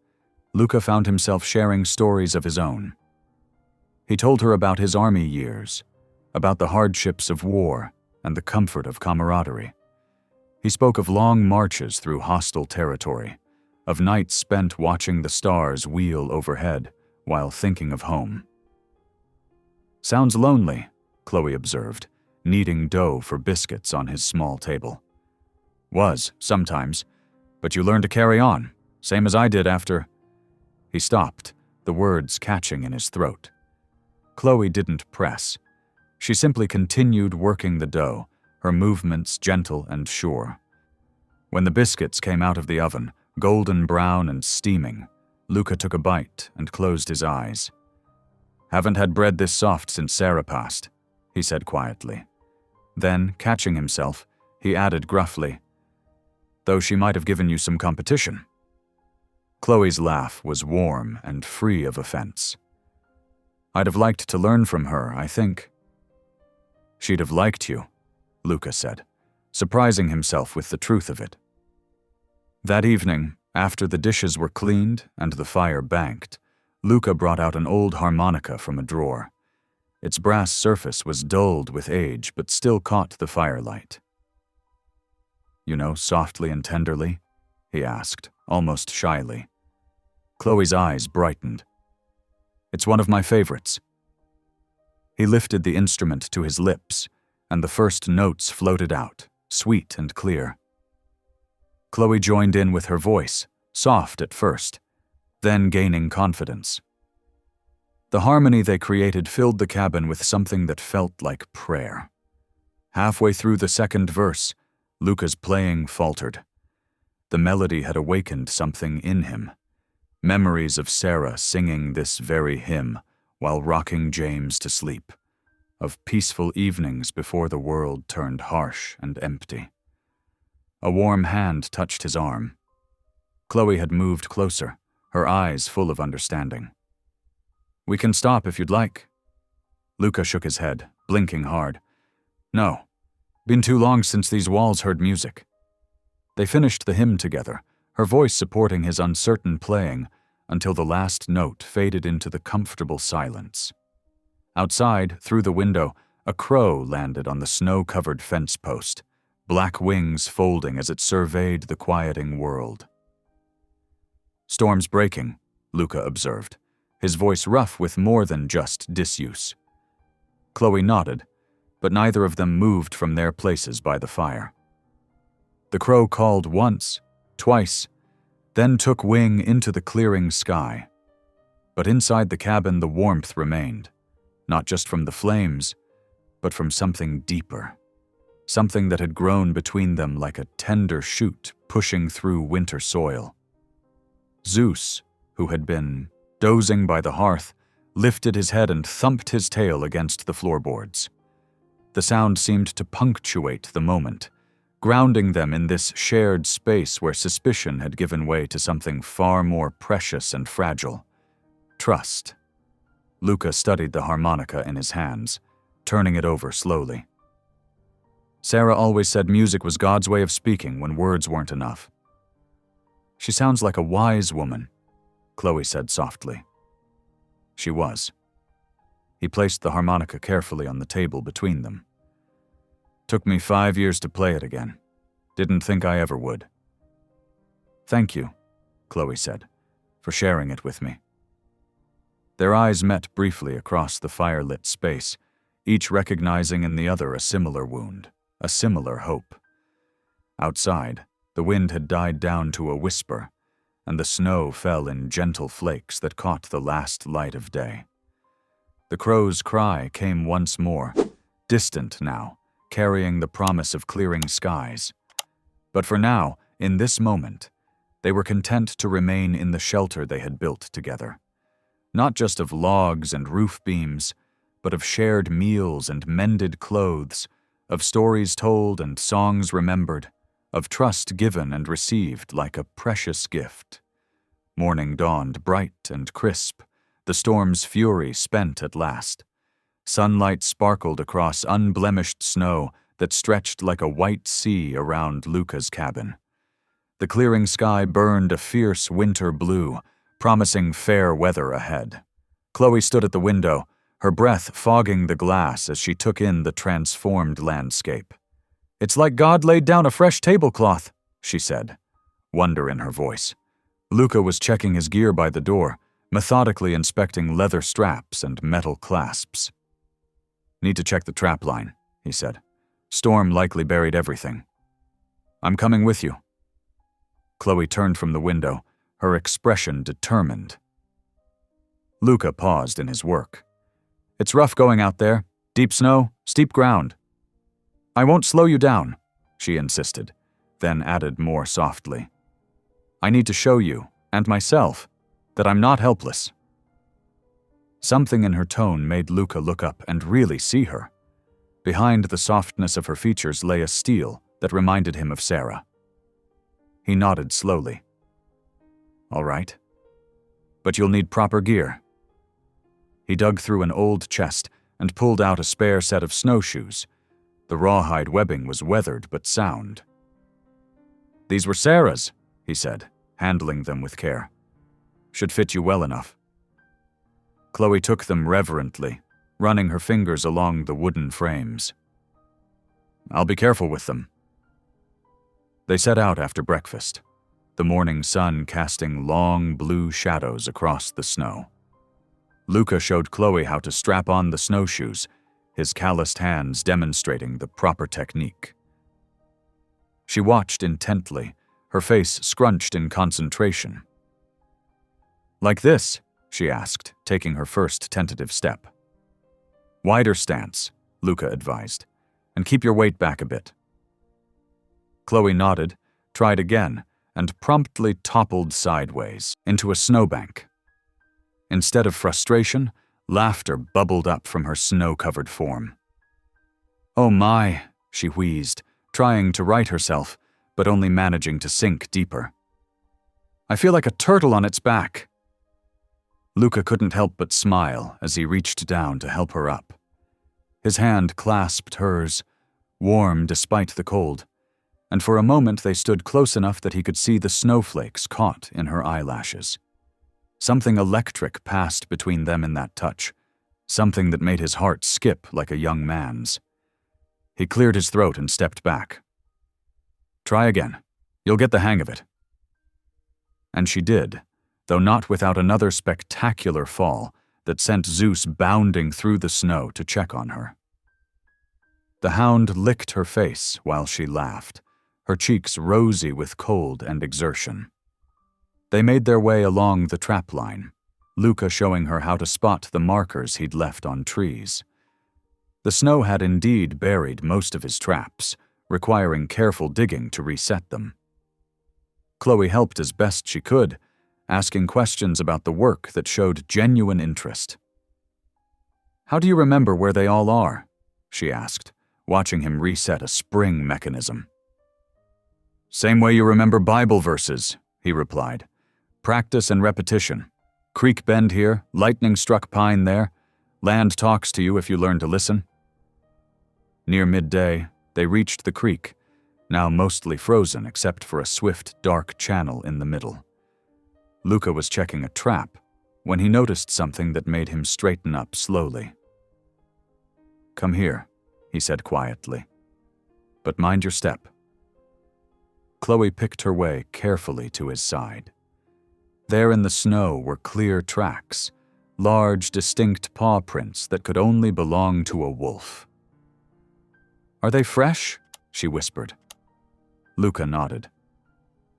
Luca found himself sharing stories of his own. He told her about his army years, about the hardships of war and the comfort of camaraderie. He spoke of long marches through hostile territory, of nights spent watching the stars wheel overhead while thinking of home. Sounds lonely, Chloe observed, kneading dough for biscuits on his small table. Was, sometimes, but you learn to carry on, same as I did after. He stopped, the words catching in his throat. Chloe didn't press. She simply continued working the dough, her movements gentle and sure. When the biscuits came out of the oven, golden brown and steaming, Luca took a bite and closed his eyes. Haven't had bread this soft since Sarah passed, he said quietly. Then, catching himself, he added gruffly, though she might have given you some competition. Chloe's laugh was warm and free of offense. I'd have liked to learn from her, I think. She'd have liked you, Luca said, surprising himself with the truth of it. That evening, after the dishes were cleaned and the fire banked, Luca brought out an old harmonica from a drawer. Its brass surface was dulled with age, but still caught the firelight. You know, softly and tenderly? He asked, almost shyly. Chloe's eyes brightened. It's one of my favorites. He lifted the instrument to his lips, and the first notes floated out, sweet and clear. Chloe joined in with her voice, soft at first, then gaining confidence. The harmony they created filled the cabin with something that felt like prayer. Halfway through the second verse, Luca's playing faltered. The melody had awakened something in him. Memories of Sarah singing this very hymn while rocking James to sleep, of peaceful evenings before the world turned harsh and empty. A warm hand touched his arm. Chloe had moved closer, her eyes full of understanding. We can stop if you'd like. Luca shook his head, blinking hard. No, been too long since these walls heard music. They finished the hymn together, her voice supporting his uncertain playing, until the last note faded into the comfortable silence. Outside, through the window, a crow landed on the snow-covered fence post, black wings folding as it surveyed the quieting world. Storm's breaking, Luca observed, his voice rough with more than just disuse. Chloe nodded, but neither of them moved from their places by the fire. The crow called once, twice, then took wing into the clearing sky. But inside the cabin the warmth remained, not just from the flames, but from something deeper, something that had grown between them like a tender shoot pushing through winter soil. Zeus, who had been dozing by the hearth, lifted his head and thumped his tail against the floorboards. The sound seemed to punctuate the moment, grounding them in this shared space where suspicion had given way to something far more precious and fragile. Trust. Luca studied the harmonica in his hands, turning it over slowly. Sarah always said music was God's way of speaking when words weren't enough. She sounds like a wise woman, Chloe said softly. She was. He placed the harmonica carefully on the table between them. Took me 5 years to play it again. Didn't think I ever would. Thank you, Chloe said, "for sharing it with me." Their eyes met briefly across the fire-lit space, each recognizing in the other a similar wound, a similar hope. Outside, the wind had died down to a whisper, and the snow fell in gentle flakes that caught the last light of day. The crow's cry came once more, distant now, carrying the promise of clearing skies. But for now, in this moment, they were content to remain in the shelter they had built together. Not just of logs and roof beams, but of shared meals and mended clothes, of stories told and songs remembered, of trust given and received like a precious gift. Morning dawned bright and crisp, the storm's fury spent at last. Sunlight sparkled across unblemished snow that stretched like a white sea around Luca's cabin. The clearing sky burned a fierce winter blue, promising fair weather ahead. Chloe stood at the window, her breath fogging the glass as she took in the transformed landscape. "It's like God laid down a fresh tablecloth," she said, wonder in her voice. Luca was checking his gear by the door, methodically inspecting leather straps and metal clasps. "Need to check the trap line," he said. "Storm likely buried everything." "I'm coming with you." Chloe turned from the window, her expression determined. Luca paused in his work. "It's rough going out there. Deep snow, steep ground." "I won't slow you down," she insisted, then added more softly. "I need to show you, and myself, that I'm not helpless." Something in her tone made Luca look up and really see her. Behind the softness of her features lay a steel that reminded him of Sarah. He nodded slowly. "All right. But you'll need proper gear." He dug through an old chest and pulled out a spare set of snowshoes. The rawhide webbing was weathered but sound. "These were Sarah's," he said, handling them with care. "Should fit you well enough." Chloe took them reverently, running her fingers along the wooden frames. "I'll be careful with them." They set out after breakfast, the morning sun casting long blue shadows across the snow. Luca showed Chloe how to strap on the snowshoes, his calloused hands demonstrating the proper technique. She watched intently, her face scrunched in concentration. "Like this?" she asked, taking her first tentative step. "Wider stance," Luca advised, "and keep your weight back a bit." Chloe nodded, tried again, and promptly toppled sideways into a snowbank. Instead of frustration, laughter bubbled up from her snow-covered form. "Oh my," she wheezed, trying to right herself, but only managing to sink deeper. "I feel like a turtle on its back." Luca couldn't help but smile as he reached down to help her up. His hand clasped hers, warm despite the cold, and for a moment they stood close enough that he could see the snowflakes caught in her eyelashes. Something electric passed between them in that touch, something that made his heart skip like a young man's. He cleared his throat and stepped back. "Try again. You'll get the hang of it." And she did, though not without another spectacular fall that sent Zeus bounding through the snow to check on her. The hound licked her face while she laughed, her cheeks rosy with cold and exertion. They made their way along the trap line, Luca showing her how to spot the markers he'd left on trees. The snow had indeed buried most of his traps, requiring careful digging to reset them. Chloe helped as best she could, asking questions about the work that showed genuine interest. "How do you remember where they all are?" she asked, watching him reset a spring mechanism. "Same way you remember Bible verses," he replied. "Practice and repetition. Creek bend here, lightning struck pine there. Land talks to you if you learn to listen." Near midday, they reached the creek, now mostly frozen except for a swift, dark channel in the middle. Luca was checking a trap when he noticed something that made him straighten up slowly. "Come here," he said quietly. "But mind your step." Chloe picked her way carefully to his side. There in the snow were clear tracks, large, distinct paw prints that could only belong to a wolf. "Are they fresh?" she whispered. Luca nodded.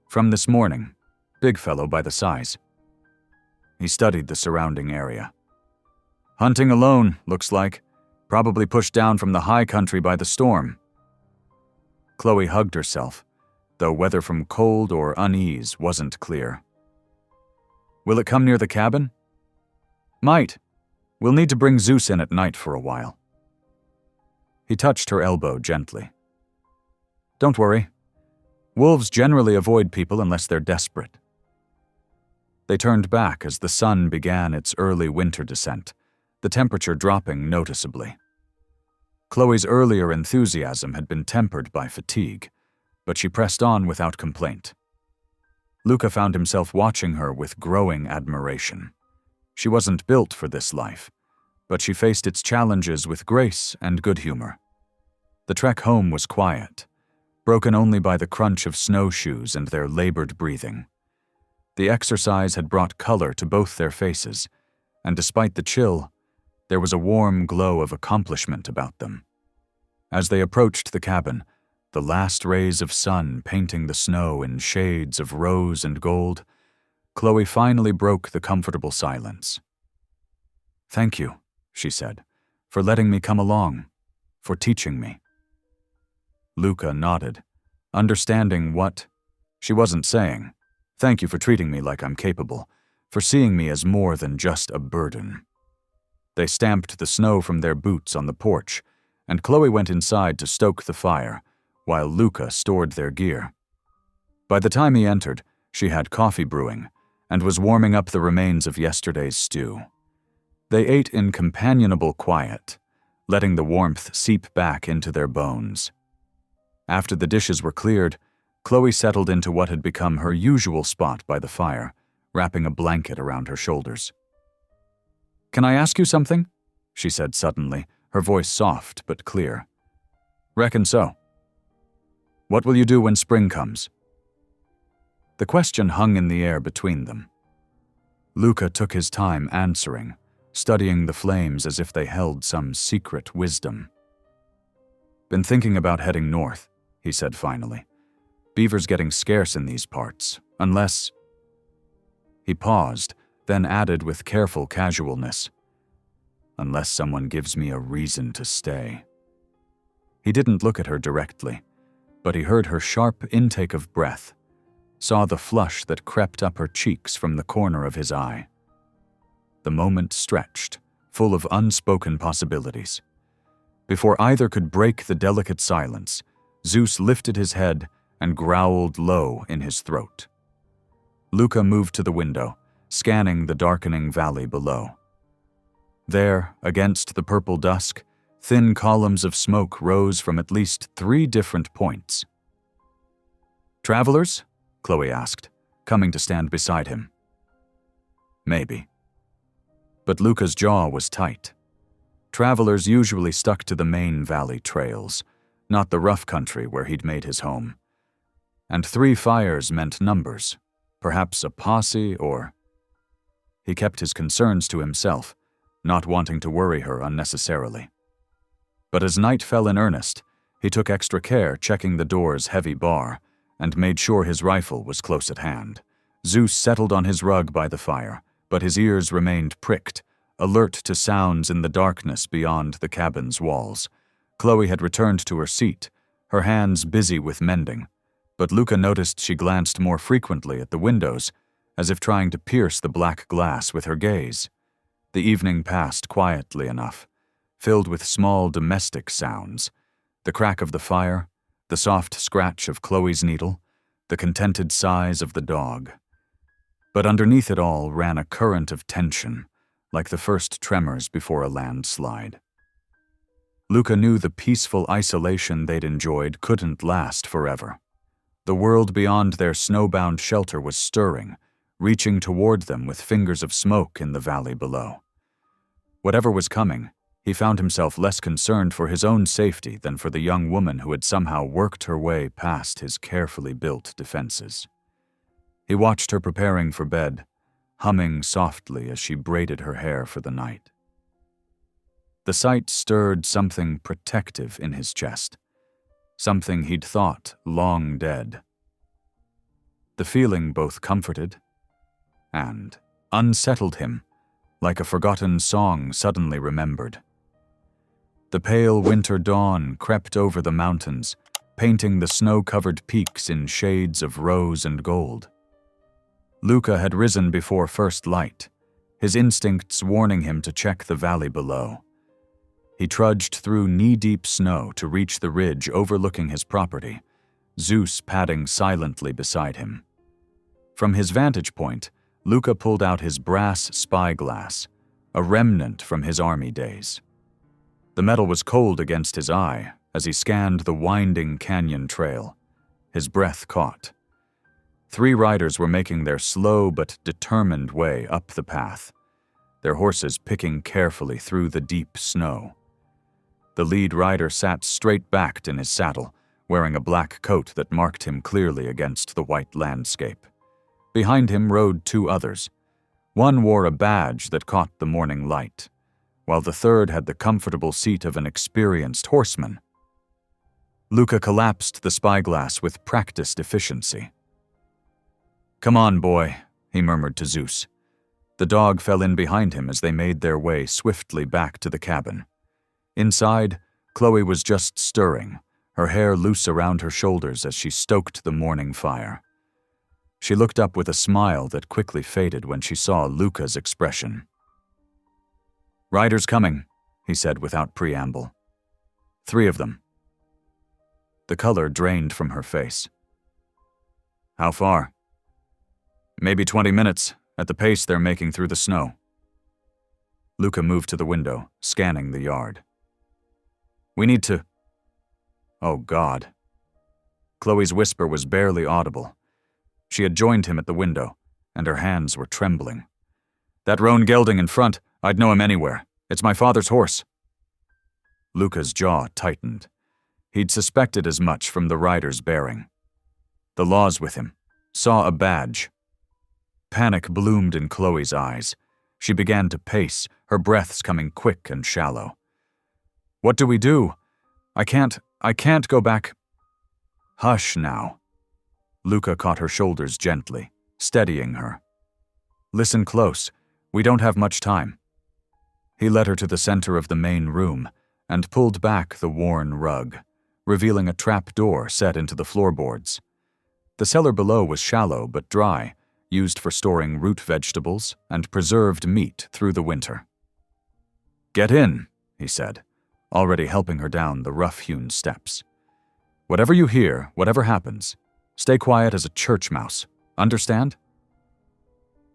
"From this morning. Big fellow by the size." He studied the surrounding area. "Hunting alone, looks like. Probably pushed down from the high country by the storm." Chloe hugged herself, though whether from cold or unease wasn't clear. "Will it come near the cabin?" "Might. We'll need to bring Zeus in at night for a while." He touched her elbow gently. "Don't worry. Wolves generally avoid people unless they're desperate." They turned back as the sun began its early winter descent, the temperature dropping noticeably. Chloe's earlier enthusiasm had been tempered by fatigue, but she pressed on without complaint. Luca found himself watching her with growing admiration. She wasn't built for this life, but she faced its challenges with grace and good humor. The trek home was quiet, broken only by the crunch of snowshoes and their labored breathing. The exercise had brought color to both their faces, and despite the chill, there was a warm glow of accomplishment about them. As they approached the cabin, the last rays of sun painting the snow in shades of rose and gold, Chloe finally broke the comfortable silence. "Thank you," she said, "for letting me come along, for teaching me." Luca nodded, understanding what she wasn't saying. "Thank you for treating me like I'm capable, for seeing me as more than just a burden." They stamped the snow from their boots on the porch, and Chloe went inside to stoke the fire, while Luca stored their gear. By the time he entered, she had coffee brewing, and was warming up the remains of yesterday's stew. They ate in companionable quiet, letting the warmth seep back into their bones. After the dishes were cleared, Chloe settled into what had become her usual spot by the fire, wrapping a blanket around her shoulders. "Can I ask you something?" she said suddenly, her voice soft but clear. "Reckon so. What will you do when spring comes?" The question hung in the air between them. Luca took his time answering, studying the flames as if they held some secret wisdom. "Been thinking about heading north," he said finally. "Beaver's getting scarce in these parts, unless—" He paused, then added with careful casualness, "unless someone gives me a reason to stay." He didn't look at her directly, but he heard her sharp intake of breath, saw the flush that crept up her cheeks from the corner of his eye. The moment stretched, full of unspoken possibilities. Before either could break the delicate silence, Zeus lifted his head and growled low in his throat. Luca moved to the window, scanning the darkening valley below. There, against the purple dusk, thin columns of smoke rose from at least 3 different points. "Travelers?" Chloe asked, coming to stand beside him. Maybe. But Luca's jaw was tight. Travelers usually stuck to the main valley trails, not the rough country where he'd made his home. And 3 fires meant numbers, perhaps a posse or... He kept his concerns to himself, not wanting to worry her unnecessarily. But as night fell in earnest, he took extra care checking the door's heavy bar and made sure his rifle was close at hand. Zeus settled on his rug by the fire, but his ears remained pricked, alert to sounds in the darkness beyond the cabin's walls. Chloe had returned to her seat, her hands busy with mending, but Luca noticed she glanced more frequently at the windows, as if trying to pierce the black glass with her gaze. The evening passed quietly enough, filled with small domestic sounds, the crack of the fire, the soft scratch of Chloe's needle, the contented sighs of the dog. But underneath it all ran a current of tension, like the first tremors before a landslide. Luca knew the peaceful isolation they'd enjoyed couldn't last forever. The world beyond their snowbound shelter was stirring, reaching toward them with fingers of smoke in the valley below. Whatever was coming, he found himself less concerned for his own safety than for the young woman who had somehow worked her way past his carefully built defenses. He watched her preparing for bed, humming softly as she braided her hair for the night. The sight stirred something protective in his chest, something he'd thought long dead. The feeling both comforted and unsettled him, like a forgotten song suddenly remembered. The pale winter dawn crept over the mountains, painting the snow-covered peaks in shades of rose and gold. Luca had risen before first light, his instincts warning him to check the valley below. He trudged through knee-deep snow to reach the ridge overlooking his property, Zeus padding silently beside him. From his vantage point, Luca pulled out his brass spyglass, a remnant from his army days. The metal was cold against his eye as he scanned the winding canyon trail. His breath caught. 3 riders were making their slow but determined way up the path, their horses picking carefully through the deep snow. The lead rider sat straight-backed in his saddle, wearing a black coat that marked him clearly against the white landscape. Behind him rode 2 others. One wore a badge that caught the morning light, while the third had the comfortable seat of an experienced horseman. Luca collapsed the spyglass with practiced efficiency. "Come on, boy," he murmured to Zeus. The dog fell in behind him as they made their way swiftly back to the cabin. Inside, Chloe was just stirring, her hair loose around her shoulders as she stoked the morning fire. She looked up with a smile that quickly faded when she saw Luca's expression. "Riders coming," he said without preamble. 3 of them. The color drained from her face. "How far?" "Maybe 20 minutes, at the pace they're making through the snow." Luca moved to the window, scanning the yard. "We need to—" "Oh, God." Chloe's whisper was barely audible. She had joined him at the window, and her hands were trembling. "That roan gelding in front, I'd know him anywhere. It's my father's horse." Luca's jaw tightened. He'd suspected as much from the rider's bearing. The law's with him. Saw a badge. Panic bloomed in Chloe's eyes. She began to pace, her breaths coming quick and shallow. "What do we do? I can't go back." "Hush now." Luca caught her shoulders gently, steadying her. "Listen close. We don't have much time." He led her to the center of the main room and pulled back the worn rug, revealing a trap door set into the floorboards. The cellar below was shallow but dry, used for storing root vegetables and preserved meat through the winter. "Get in," he said, already helping her down the rough-hewn steps. "Whatever you hear, whatever happens, stay quiet as a church mouse. Understand?"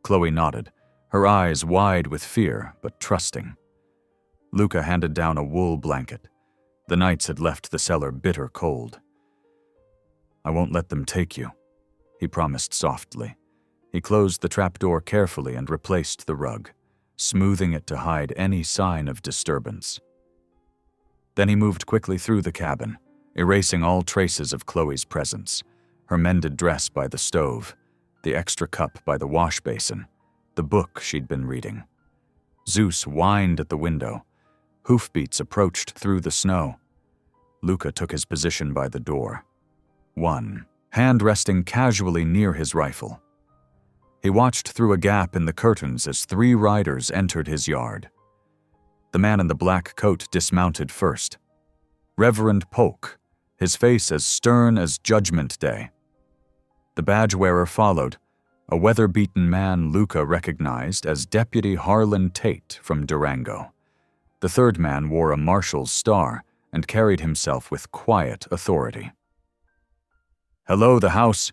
Chloe nodded, her eyes wide with fear but trusting. Luca handed down a wool blanket. The nights had left the cellar bitter cold. "I won't let them take you," he promised softly. He closed the trapdoor carefully and replaced the rug, smoothing it to hide any sign of disturbance. Then he moved quickly through the cabin, erasing all traces of Chloe's presence, her mended dress by the stove, the extra cup by the wash basin, the book she'd been reading. Zeus whined at the window. Hoofbeats approached through the snow. Luca took his position by the door, one hand resting casually near his rifle. He watched through a gap in the curtains as 3 riders entered his yard. The man in the black coat dismounted first. Reverend Polk, his face as stern as Judgment Day. The badge-wearer followed, a weather-beaten man Luca recognized as Deputy Harlan Tate from Durango. The third man wore a marshal's star and carried himself with quiet authority. "Hello, the house,"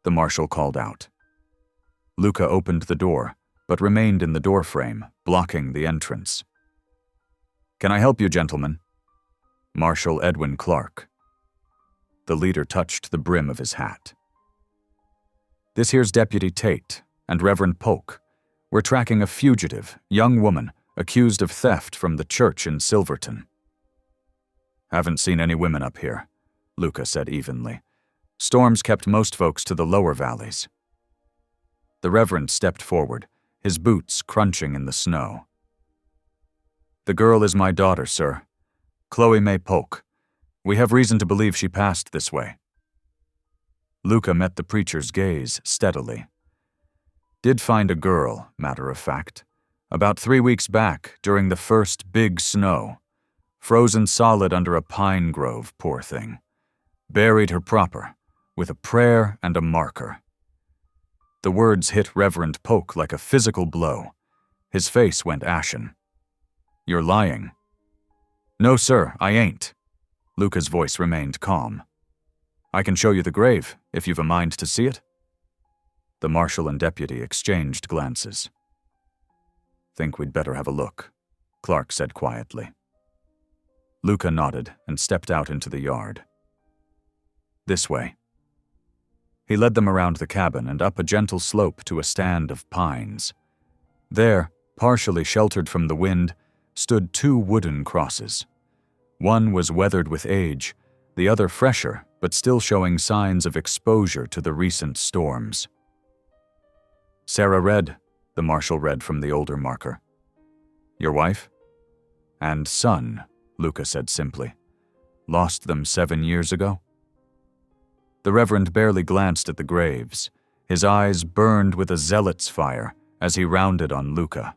the marshal called out. Luca opened the door, but remained in the doorframe, blocking the entrance. "Can I help you, gentlemen?" Marshal Edwin Clark. The leader touched the brim of his hat. "This here's Deputy Tate and Reverend Polk. We're tracking a fugitive, young woman, accused of theft from the church in Silverton." "Haven't seen any women up here," Luca said evenly. "Storms kept most folks to the lower valleys." The Reverend stepped forward, his boots crunching in the snow. "The girl is my daughter, sir. Chloe May Polk. We have reason to believe she passed this way." Luca met the preacher's gaze steadily. "Did find a girl, matter of fact, about 3 weeks back during the first big snow. Frozen solid under a pine grove, poor thing. Buried her proper, with a prayer and a marker." The words hit Reverend Polk like a physical blow. His face went ashen. "You're lying." "No, sir, I ain't." Luca's voice remained calm. "I can show you the grave, if you've a mind to see it." The marshal and deputy exchanged glances. "Think we'd better have a look," Clark said quietly. Luca nodded and stepped out into the yard. "This way." He led them around the cabin and up a gentle slope to a stand of pines. There, partially sheltered from the wind, stood 2 wooden crosses. One was weathered with age, the other fresher, but still showing signs of exposure to the recent storms. "Sarah Red," the marshal read from the older marker. "Your wife?" "And son," Luca said simply. "Lost them 7 years ago?" The Reverend barely glanced at the graves. His eyes burned with a zealot's fire as he rounded on Luca.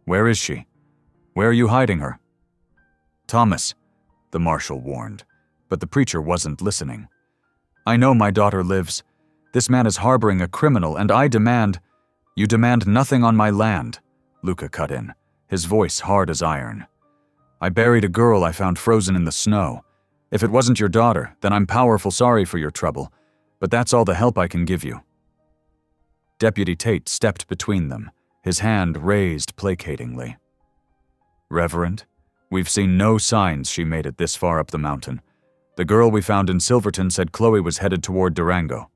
"Where is she? Where are you hiding her?" "Thomas," the marshal warned, but the preacher wasn't listening. "I know my daughter lives. This man is harboring a criminal, and I demand—" "You demand nothing on my land," Luca cut in, his voice hard as iron. "I buried a girl I found frozen in the snow. If it wasn't your daughter, then I'm powerful sorry for your trouble, but that's all the help I can give you." Deputy Tate stepped between them, his hand raised placatingly. "Reverend, we've seen no signs she made it this far up the mountain. The girl we found in Silverton said Chloe was headed toward Durango."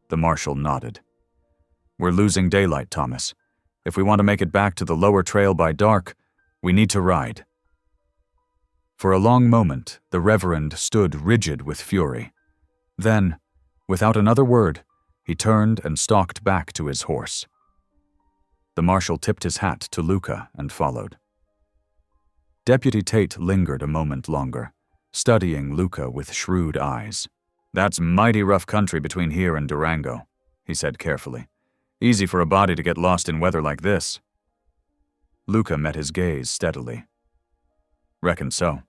The marshal nodded. "We're losing daylight, Thomas. If we want to make it back to the lower trail by dark, we need to ride." For a long moment, the Reverend stood rigid with fury. Then, without another word, he turned and stalked back to his horse. The marshal tipped his hat to Luca and followed. Deputy Tate lingered a moment longer, studying Luca with shrewd eyes. "That's mighty rough country between here and Durango," he said carefully. "Easy for a body to get lost in weather like this." Luca met his gaze steadily. "Reckon so."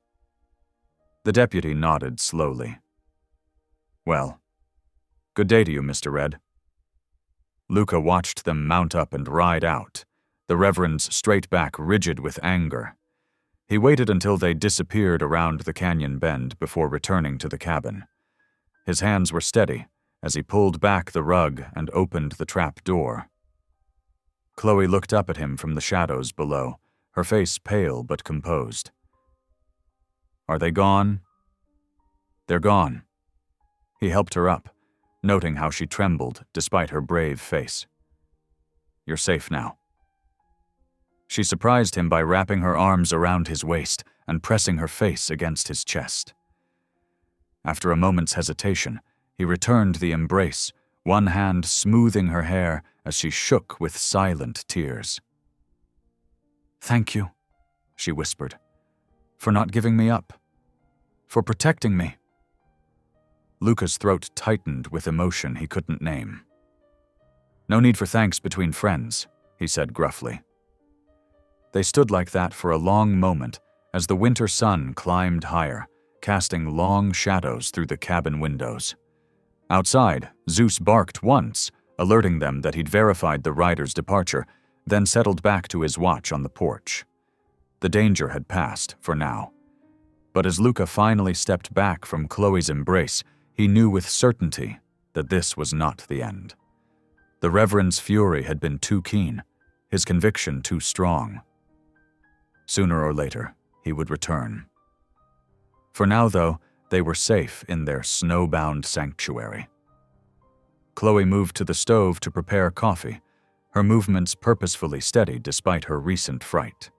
The deputy nodded slowly. "Well, good day to you, Mr. Red." Luca watched them mount up and ride out, the Reverend's straight back rigid with anger. He waited until they disappeared around the canyon bend before returning to the cabin. His hands were steady as he pulled back the rug and opened the trap door. Chloe looked up at him from the shadows below, her face pale but composed. "Are they gone?" "They're gone." He helped her up, noting how she trembled despite her brave face. "You're safe now." She surprised him by wrapping her arms around his waist and pressing her face against his chest. After a moment's hesitation, he returned the embrace, one hand smoothing her hair as she shook with silent tears. "Thank you," she whispered, "for not giving me up, for protecting me." Luca's throat tightened with emotion he couldn't name. "No need for thanks between friends," he said gruffly. They stood like that for a long moment as the winter sun climbed higher, casting long shadows through the cabin windows. Outside, Zeus barked once, alerting them that he'd verified the rider's departure, then settled back to his watch on the porch. The danger had passed, for now. But as Luca finally stepped back from Chloe's embrace, he knew with certainty that this was not the end. The Reverend's fury had been too keen, his conviction too strong. Sooner or later, he would return. For now, though, they were safe in their snowbound sanctuary. Chloe moved to the stove to prepare coffee, her movements purposefully steady despite her recent fright.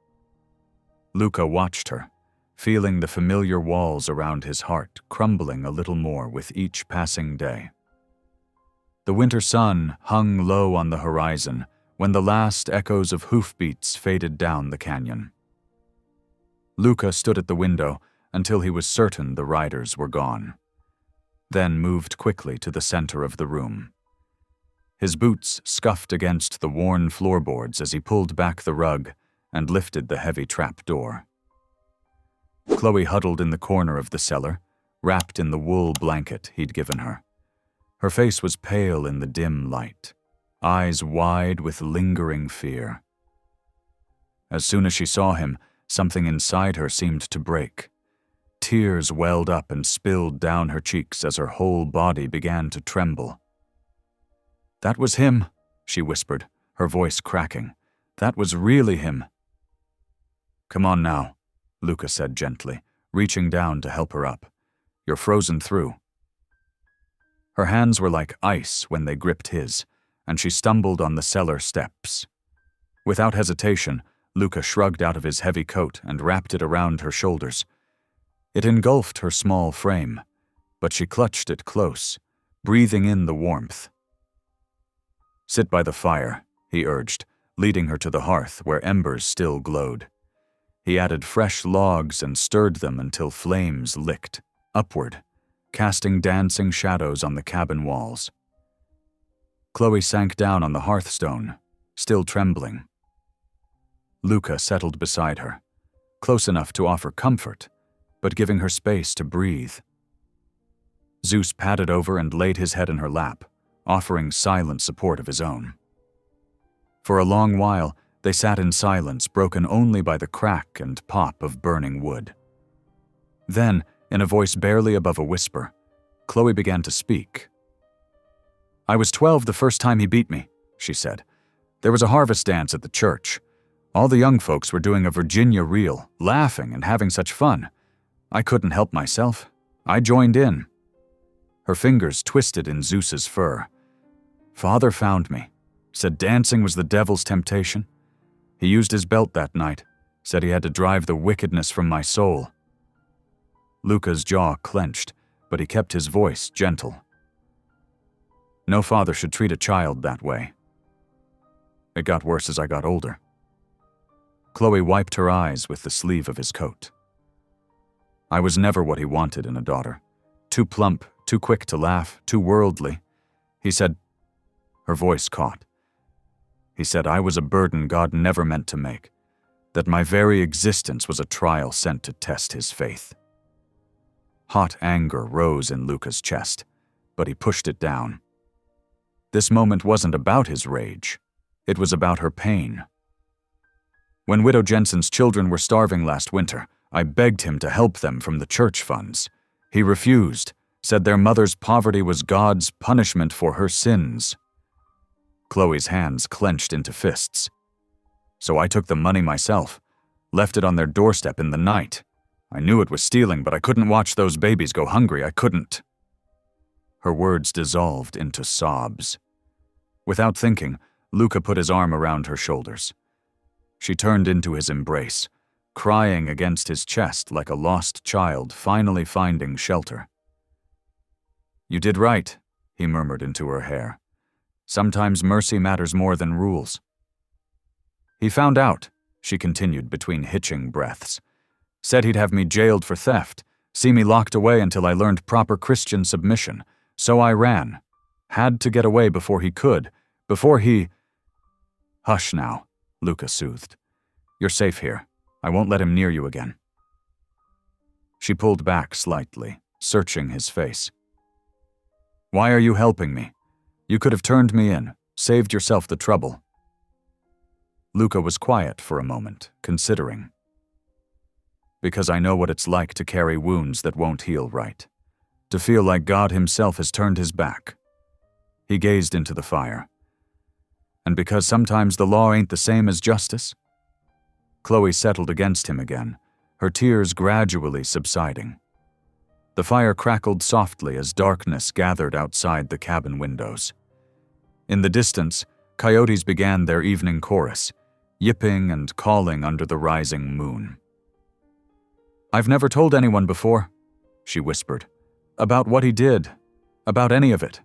Luca watched her, feeling the familiar walls around his heart crumbling a little more with each passing day. The winter sun hung low on the horizon, when the last echoes of hoofbeats faded down the canyon. Luca stood at the window until he was certain the riders were gone, then moved quickly to the center of the room. His boots scuffed against the worn floorboards as he pulled back the rug and lifted the heavy trap door. Chloe huddled in the corner of the cellar, wrapped in the wool blanket he'd given her. Her face was pale in the dim light, eyes wide with lingering fear. As soon as she saw him, something inside her seemed to break. Tears welled up and spilled down her cheeks as her whole body began to tremble. "That was him," she whispered, her voice cracking. "That was really him." "Come on now," Luca said gently, reaching down to help her up. "You're frozen through." Her hands were like ice when they gripped his, and she stumbled on the cellar steps. Without hesitation, Luca shrugged out of his heavy coat and wrapped it around her shoulders. It engulfed her small frame, but she clutched it close, breathing in the warmth. "Sit by the fire," he urged, leading her to the hearth where embers still glowed. He added fresh logs and stirred them until flames licked upward, casting dancing shadows on the cabin walls. Chloe sank down on the hearthstone, still trembling. Luca settled beside her, close enough to offer comfort, but giving her space to breathe. Zeus padded over and laid his head in her lap, offering silent support of his own. For a long while, they sat in silence broken only by the crack and pop of burning wood. Then, in a voice barely above a whisper, Chloe began to speak. "I was 12 the first time he beat me," she said. "There was a harvest dance at the church. All the young folks were doing a Virginia reel, laughing and having such fun. I couldn't help myself. I joined in." Her fingers twisted in Zeus's fur. "Father found me, said dancing was the devil's temptation. He used his belt that night, said he had to drive the wickedness from my soul." Luca's jaw clenched, but he kept his voice gentle. "No father should treat a child that way." It got worse as I got older. Chloe wiped her eyes with the sleeve of his coat. "I was never what he wanted in a daughter. Too plump, too quick to laugh, too worldly. He said," her voice caught. "He said I was a burden God never meant to make, that my very existence was a trial sent to test his faith." Hot anger rose in Luca's chest, but he pushed it down. This moment wasn't about his rage. It was about her pain. "When Widow Jensen's children were starving last winter, I begged him to help them from the church funds. He refused, said their mother's poverty was God's punishment for her sins." Chloe's hands clenched into fists. "So I took the money myself, left it on their doorstep in the night. I knew it was stealing, but I couldn't watch those babies go hungry. I couldn't." Her words dissolved into sobs. Without thinking, Luca put his arm around her shoulders. She turned into his embrace, crying against his chest like a lost child finally finding shelter. "You did right," he murmured into her hair. "Sometimes mercy matters more than rules." "He found out," she continued between hitching breaths. "Said he'd have me jailed for theft, see me locked away until I learned proper Christian submission. So I ran. Had to get away before he could, before he—" "Hush now," Luca soothed. "You're safe here. I won't let him near you again." She pulled back slightly, searching his face. "Why are you helping me? You could have turned me in, saved yourself the trouble." Luca was quiet for a moment, considering. "Because I know what it's like to carry wounds that won't heal right. To feel like God himself has turned his back." He gazed into the fire. "And because sometimes the law ain't the same as justice?" Chloe settled against him again, her tears gradually subsiding. The fire crackled softly as darkness gathered outside the cabin windows. In the distance, coyotes began their evening chorus, yipping and calling under the rising moon. "I've never told anyone before," she whispered, "about what he did, about any of it.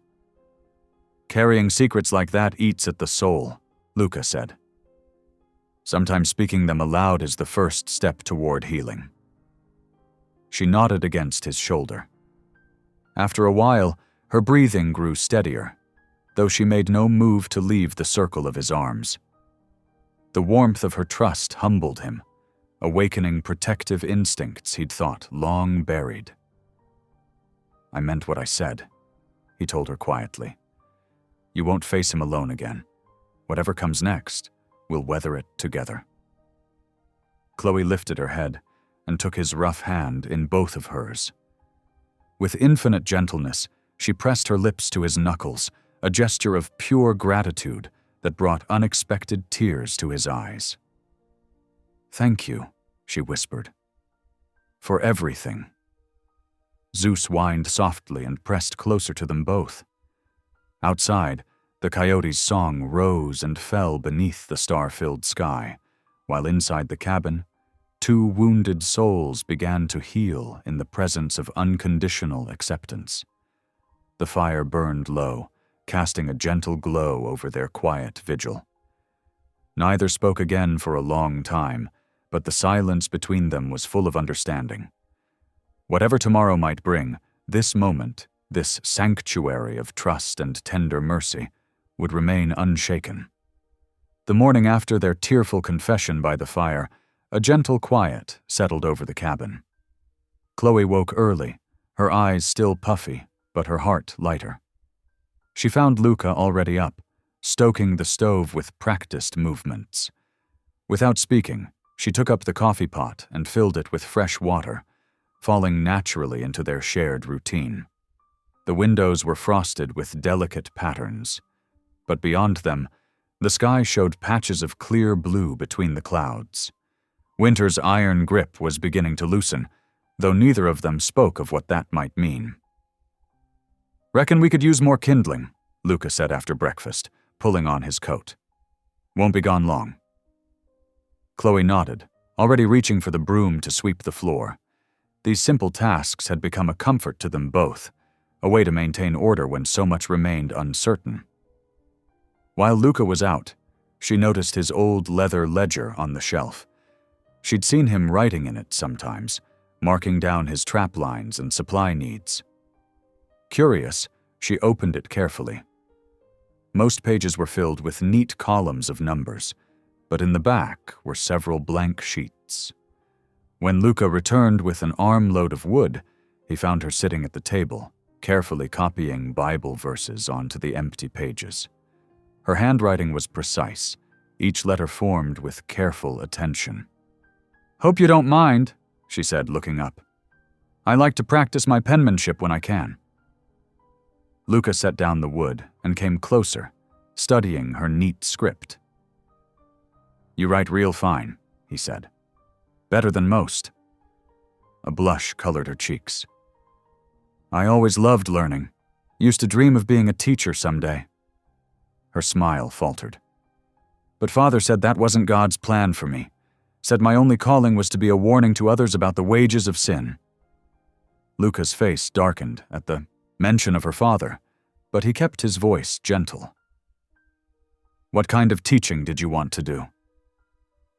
Carrying secrets like that eats at the soul," Luca said. Sometimes speaking them aloud is the first step toward healing. She nodded against his shoulder. After a while, her breathing grew steadier, though she made no move to leave the circle of his arms. The warmth of her trust humbled him, awakening protective instincts he'd thought long buried. I meant what I said, he told her quietly. You won't face him alone again. Whatever comes next, we'll weather it together. Chloe lifted her head and took his rough hand in both of hers. With infinite gentleness, she pressed her lips to his knuckles, a gesture of pure gratitude that brought unexpected tears to his eyes. Thank you, she whispered. For everything. Zeus whined softly and pressed closer to them both. Outside, the coyote's song rose and fell beneath the star-filled sky, while inside the cabin, two wounded souls began to heal in the presence of unconditional acceptance. The fire burned low, casting a gentle glow over their quiet vigil. Neither spoke again for a long time, but the silence between them was full of understanding. Whatever tomorrow might bring, this moment, this sanctuary of trust and tender mercy, would remain unshaken. The morning after their tearful confession by the fire, a gentle quiet settled over the cabin. Chloe woke early, her eyes still puffy, but her heart lighter. She found Luca already up, stoking the stove with practiced movements. Without speaking, she took up the coffee pot and filled it with fresh water, falling naturally into their shared routine. The windows were frosted with delicate patterns, but beyond them, the sky showed patches of clear blue between the clouds. Winter's iron grip was beginning to loosen, though neither of them spoke of what that might mean. Reckon we could use more kindling, Luca said after breakfast, pulling on his coat. Won't be gone long. Chloe nodded, already reaching for the broom to sweep the floor. These simple tasks had become a comfort to them both, a way to maintain order when so much remained uncertain. While Luca was out, she noticed his old leather ledger on the shelf. She'd seen him writing in it sometimes, marking down his trap lines and supply needs. Curious, she opened it carefully. Most pages were filled with neat columns of numbers, but in the back were several blank sheets. When Luca returned with an armload of wood, he found her sitting at the table, carefully copying Bible verses onto the empty pages. Her handwriting was precise, each letter formed with careful attention. "Hope you don't mind," she said, looking up. "I like to practice my penmanship when I can." Luca set down the wood and came closer, studying her neat script. "You write real fine," he said. "Better than most." A blush colored her cheeks. "I always loved learning. Used to dream of being a teacher someday." Her smile faltered. "But Father said that wasn't God's plan for me. Said my only calling was to be a warning to others about the wages of sin." Luca's face darkened at the mention of her father, but he kept his voice gentle. "What kind of teaching did you want to do?"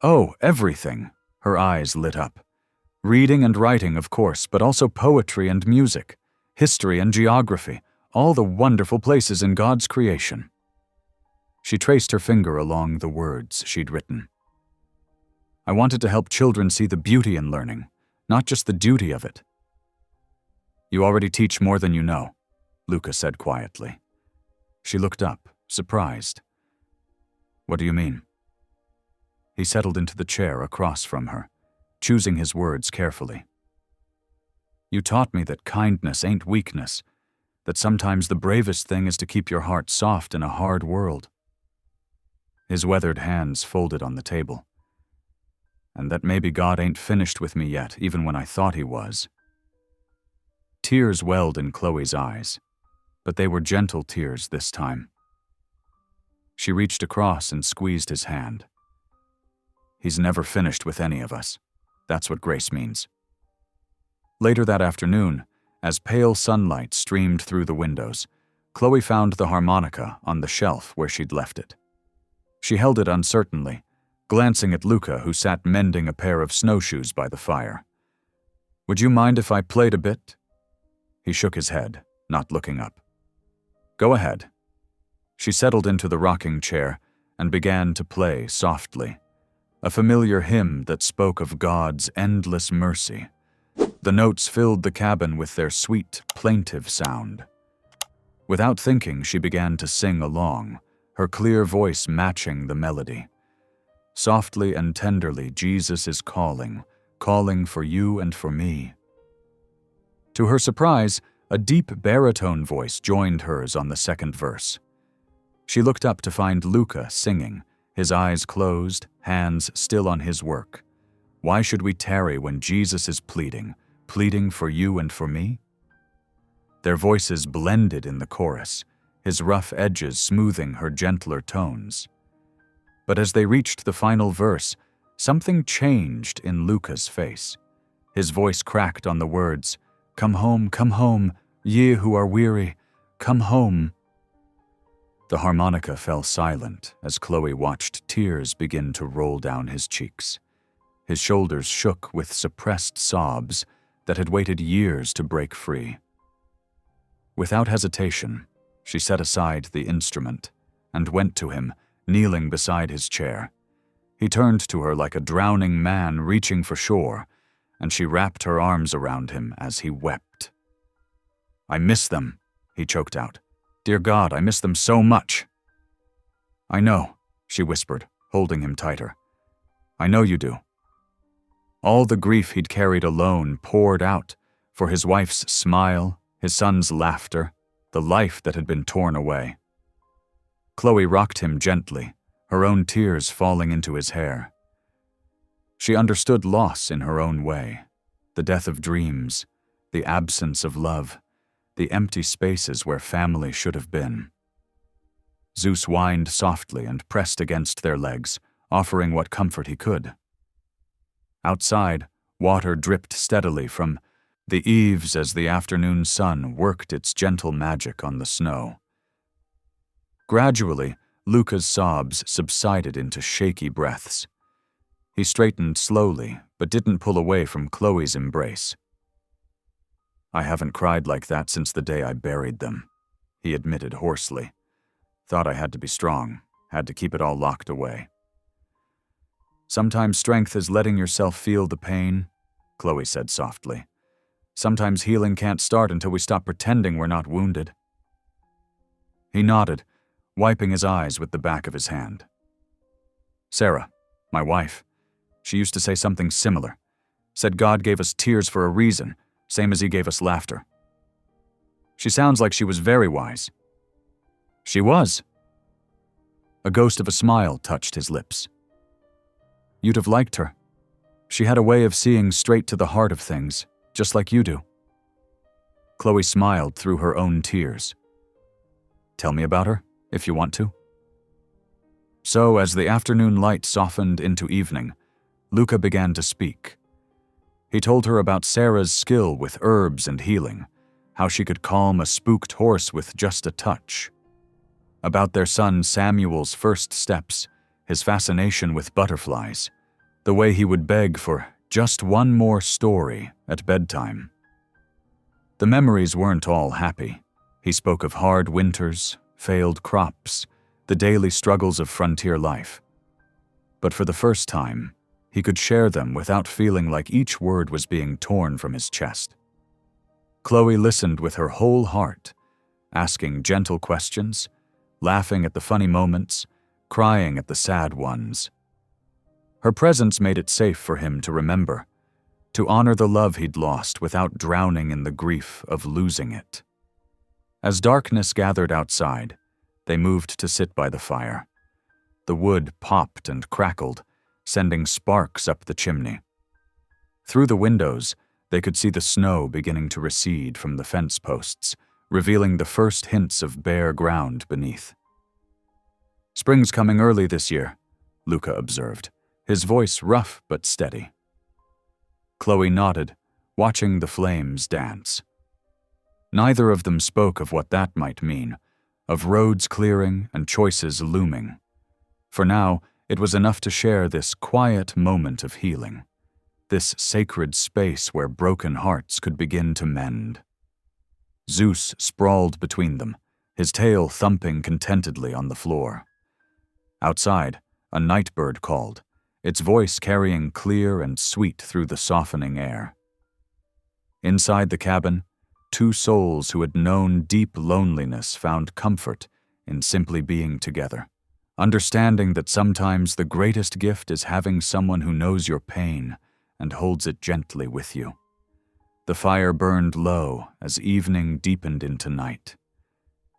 "Oh, everything." Her eyes lit up. "Reading and writing, of course, but also poetry and music, history and geography, all the wonderful places in God's creation." She traced her finger along the words she'd written. "I wanted to help children see the beauty in learning, not just the duty of it." "You already teach more than you know," Luca said quietly. She looked up, surprised. "What do you mean?" He settled into the chair across from her, choosing his words carefully. "You taught me that kindness ain't weakness, that sometimes the bravest thing is to keep your heart soft in a hard world." His weathered hands folded on the table. "And that maybe God ain't finished with me yet, even when I thought he was." Tears welled in Chloe's eyes, but they were gentle tears this time. She reached across and squeezed his hand. "He's never finished with any of us. That's what grace means." Later that afternoon, as pale sunlight streamed through the windows, Chloe found the harmonica on the shelf where she'd left it. She held it uncertainly, glancing at Luca, who sat mending a pair of snowshoes by the fire. "Would you mind if I played a bit?" He shook his head, not looking up. "Go ahead." She settled into the rocking chair and began to play softly, a familiar hymn that spoke of God's endless mercy. The notes filled the cabin with their sweet, plaintive sound. Without thinking, she began to sing along, her clear voice matching the melody. Softly and tenderly, Jesus is calling, calling for you and for me. To her surprise, a deep baritone voice joined hers on the second verse. She looked up to find Luca singing, his eyes closed, hands still on his work. Why should we tarry when Jesus is pleading, pleading for you and for me? Their voices blended in the chorus, his rough edges smoothing her gentler tones. But as they reached the final verse, something changed in Luca's face. His voice cracked on the words, come home, ye who are weary, come home." The harmonica fell silent as Chloe watched tears begin to roll down his cheeks. His shoulders shook with suppressed sobs that had waited years to break free. Without hesitation, she set aside the instrument and went to him, kneeling beside his chair. He turned to her like a drowning man reaching for shore, and she wrapped her arms around him as he wept. "I miss them," he choked out. "Dear God, I miss them so much." "I know," she whispered, holding him tighter. "I know you do." All the grief he'd carried alone poured out for his wife's smile, his son's laughter, the life that had been torn away. Chloe rocked him gently, her own tears falling into his hair. She understood loss in her own way, the death of dreams, the absence of love, the empty spaces where family should have been. Zeus whined softly and pressed against their legs, offering what comfort he could. Outside, water dripped steadily from the eaves as the afternoon sun worked its gentle magic on the snow. Gradually, Luca's sobs subsided into shaky breaths. He straightened slowly, but didn't pull away from Chloe's embrace. "I haven't cried like that since the day I buried them," he admitted hoarsely. "Thought I had to be strong, had to keep it all locked away." "Sometimes strength is letting yourself feel the pain," Chloe said softly. "Sometimes healing can't start until we stop pretending we're not wounded." He nodded, wiping his eyes with the back of his hand. "Sarah, my wife, she used to say something similar. Said God gave us tears for a reason, same as he gave us laughter. She sounds like she was very wise." "She was." A ghost of a smile touched his lips. "You'd have liked her. She had a way of seeing straight to the heart of things, just like you do." Chloe smiled through her own tears. "Tell me about her, if you want to." So, as the afternoon light softened into evening, Luca began to speak. He told her about Sarah's skill with herbs and healing, how she could calm a spooked horse with just a touch. About their son Samuel's first steps, his fascination with butterflies, the way he would beg for just one more story at bedtime. The memories weren't all happy. He spoke of hard winters, failed crops, the daily struggles of frontier life. But for the first time, he could share them without feeling like each word was being torn from his chest. Chloe listened with her whole heart, asking gentle questions, laughing at the funny moments, crying at the sad ones. Her presence made it safe for him to remember, to honor the love he'd lost without drowning in the grief of losing it. As darkness gathered outside, they moved to sit by the fire. The wood popped and crackled, sending sparks up the chimney. Through the windows, they could see the snow beginning to recede from the fence posts, revealing the first hints of bare ground beneath. "Spring's coming early this year," Luca observed, his voice rough but steady. Chloe nodded, watching the flames dance. Neither of them spoke of what that might mean, of roads clearing and choices looming. For now, it was enough to share this quiet moment of healing, this sacred space where broken hearts could begin to mend. Zeus sprawled between them, his tail thumping contentedly on the floor. Outside, a night bird called, its voice carrying clear and sweet through the softening air. Inside the cabin, two souls who had known deep loneliness found comfort in simply being together, understanding that sometimes the greatest gift is having someone who knows your pain and holds it gently with you. The fire burned low as evening deepened into night.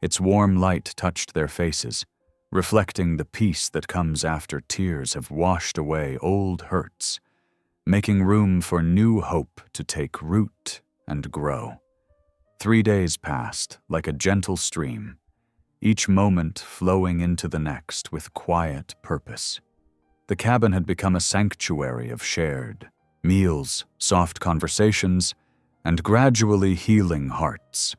Its warm light touched their faces, reflecting the peace that comes after tears have washed away old hurts, making room for new hope to take root and grow. 3 days passed like a gentle stream, each moment flowing into the next with quiet purpose. The cabin had become a sanctuary of shared meals, soft conversations, and gradually healing hearts.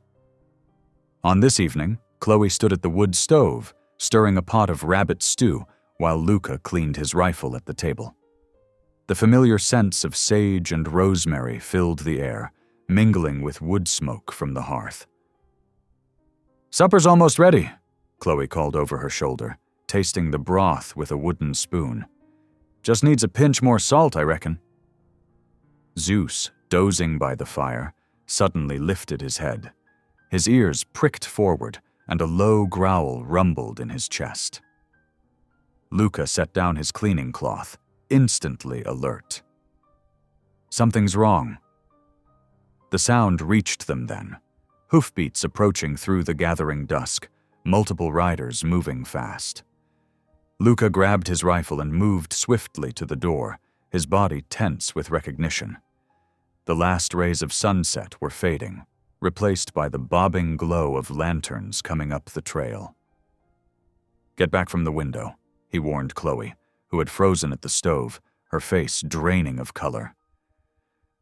On this evening, Chloe stood at the wood stove, stirring a pot of rabbit stew while Luca cleaned his rifle at the table. The familiar scents of sage and rosemary filled the air, mingling with wood smoke from the hearth. "Supper's almost ready," Chloe called over her shoulder, tasting the broth with a wooden spoon. "Just needs a pinch more salt, I reckon." Zeus, dozing by the fire, suddenly lifted his head. His ears pricked forward, and a low growl rumbled in his chest. Luca set down his cleaning cloth, instantly alert. "Something's wrong." The sound reached them then, hoofbeats approaching through the gathering dusk, multiple riders moving fast. Luca grabbed his rifle and moved swiftly to the door, his body tense with recognition. The last rays of sunset were fading, replaced by the bobbing glow of lanterns coming up the trail. "Get back from the window," he warned Chloe, who had frozen at the stove, her face draining of color.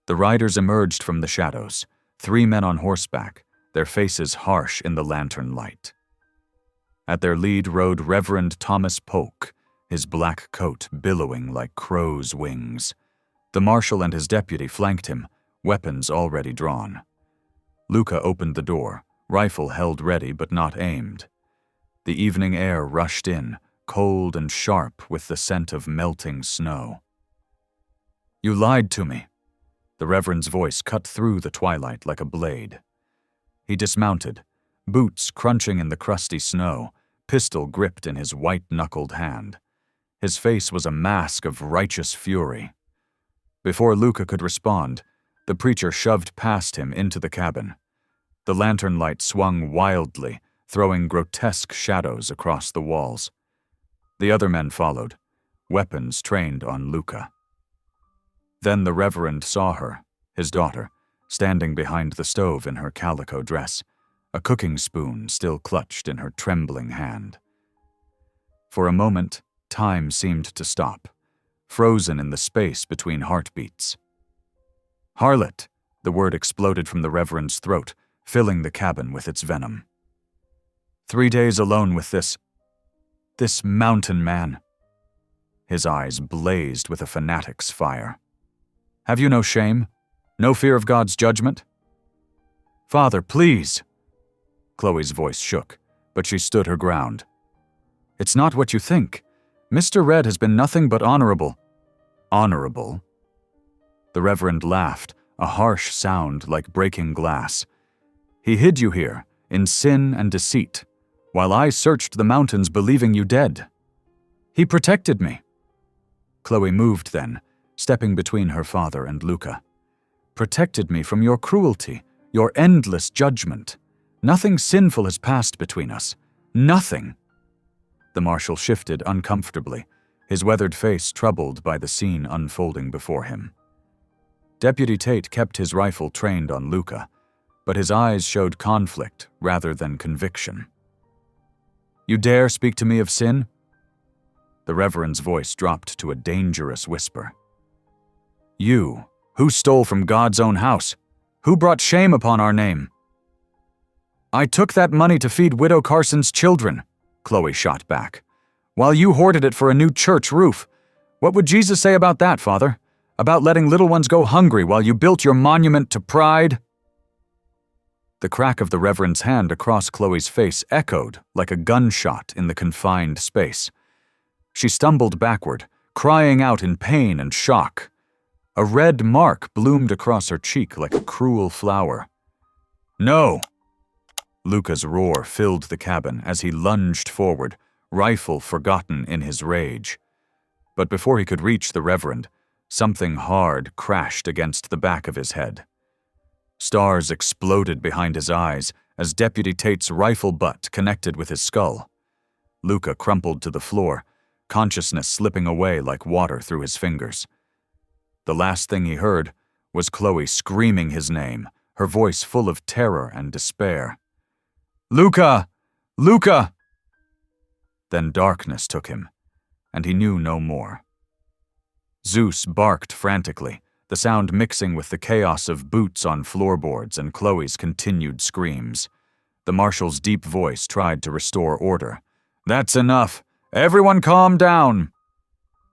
The riders emerged from the shadows, 3 men on horseback, their faces harsh in the lantern light. At their lead rode Reverend Thomas Polk, his black coat billowing like crow's wings. The marshal and his deputy flanked him, weapons already drawn. Luca opened the door, rifle held ready but not aimed. The evening air rushed in, cold and sharp with the scent of melting snow. "You lied to me." The Reverend's voice cut through the twilight like a blade. He dismounted, boots crunching in the crusty snow, pistol gripped in his white-knuckled hand. His face was a mask of righteous fury. Before Luca could respond, the preacher shoved past him into the cabin. The lantern light swung wildly, throwing grotesque shadows across the walls. The other men followed, weapons trained on Luca. Then the Reverend saw her, his daughter, standing behind the stove in her calico dress, a cooking spoon still clutched in her trembling hand. For a moment, time seemed to stop, frozen in the space between heartbeats. "Harlot!" The word exploded from the Reverend's throat, filling the cabin with its venom. 3 days alone with this mountain man. His eyes blazed with a fanatic's fire. "Have you no shame? No fear of God's judgment?" "Father, please!" Chloe's voice shook, but she stood her ground. "It's not what you think. Mr. Red has been nothing but honorable." "Honorable?" The Reverend laughed, a harsh sound like breaking glass. "He hid you here, in sin and deceit, while I searched the mountains believing you dead. He protected me." Chloe moved then, stepping between her father and Luca. "Protected me from your cruelty, your endless judgment. Nothing sinful has passed between us. Nothing." The marshal shifted uncomfortably, his weathered face troubled by the scene unfolding before him. Deputy Tate kept his rifle trained on Luca, but his eyes showed conflict rather than conviction. "You dare speak to me of sin?" The Reverend's voice dropped to a dangerous whisper. "You, who stole from God's own house? Who brought shame upon our name?" "I took that money to feed Widow Carson's children," Chloe shot back. while you hoarded it for a new church roof. What would Jesus say about that, Father? About letting little ones go hungry while you built your monument to pride?" The crack of the Reverend's hand across Chloe's face echoed like a gunshot in the confined space. She stumbled backward, crying out in pain and shock. A red mark bloomed across her cheek like a cruel flower. "No!" Luca's roar filled the cabin as he lunged forward, rifle forgotten in his rage. But before he could reach the Reverend, something hard crashed against the back of his head. Stars exploded behind his eyes as Deputy Tate's rifle butt connected with his skull. Luca crumpled to the floor, consciousness slipping away like water through his fingers. The last thing he heard was Chloe screaming his name, her voice full of terror and despair. "Luca! Luca!" Then darkness took him, and he knew no more. Zeus barked frantically, the sound mixing with the chaos of boots on floorboards and Chloe's continued screams. The marshal's deep voice tried to restore order. "That's enough! Everyone calm down!"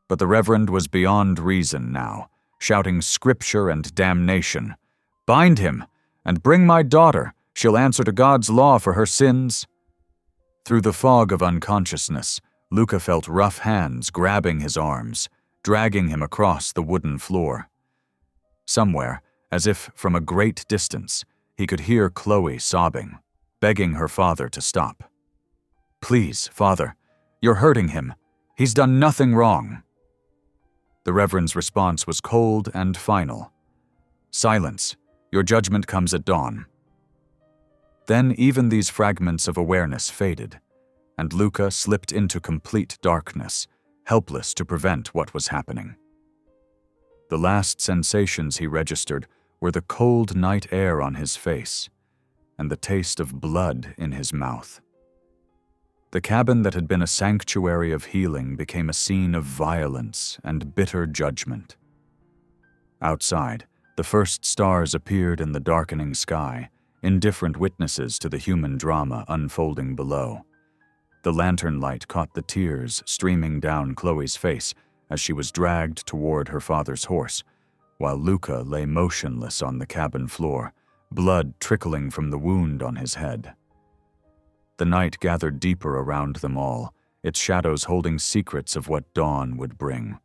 But the Reverend was beyond reason now, shouting scripture and damnation. "Bind him, and bring my daughter. She'll answer to God's law for her sins." Through the fog of unconsciousness, Luca felt rough hands grabbing his arms, dragging him across the wooden floor. Somewhere, as if from a great distance, he could hear Chloe sobbing, begging her father to stop. "Please, Father, you're hurting him. He's done nothing wrong." The Reverend's response was cold and final. "Silence. Your judgment comes at dawn." Then even these fragments of awareness faded, and Luca slipped into complete darkness, helpless to prevent what was happening. The last sensations he registered were the cold night air on his face and the taste of blood in his mouth. The cabin that had been a sanctuary of healing became a scene of violence and bitter judgment. Outside, the first stars appeared in the darkening sky, indifferent witnesses to the human drama unfolding below. The lantern light caught the tears streaming down Chloe's face as she was dragged toward her father's horse, while Luca lay motionless on the cabin floor, blood trickling from the wound on his head. The night gathered deeper around them all, its shadows holding secrets of what dawn would bring.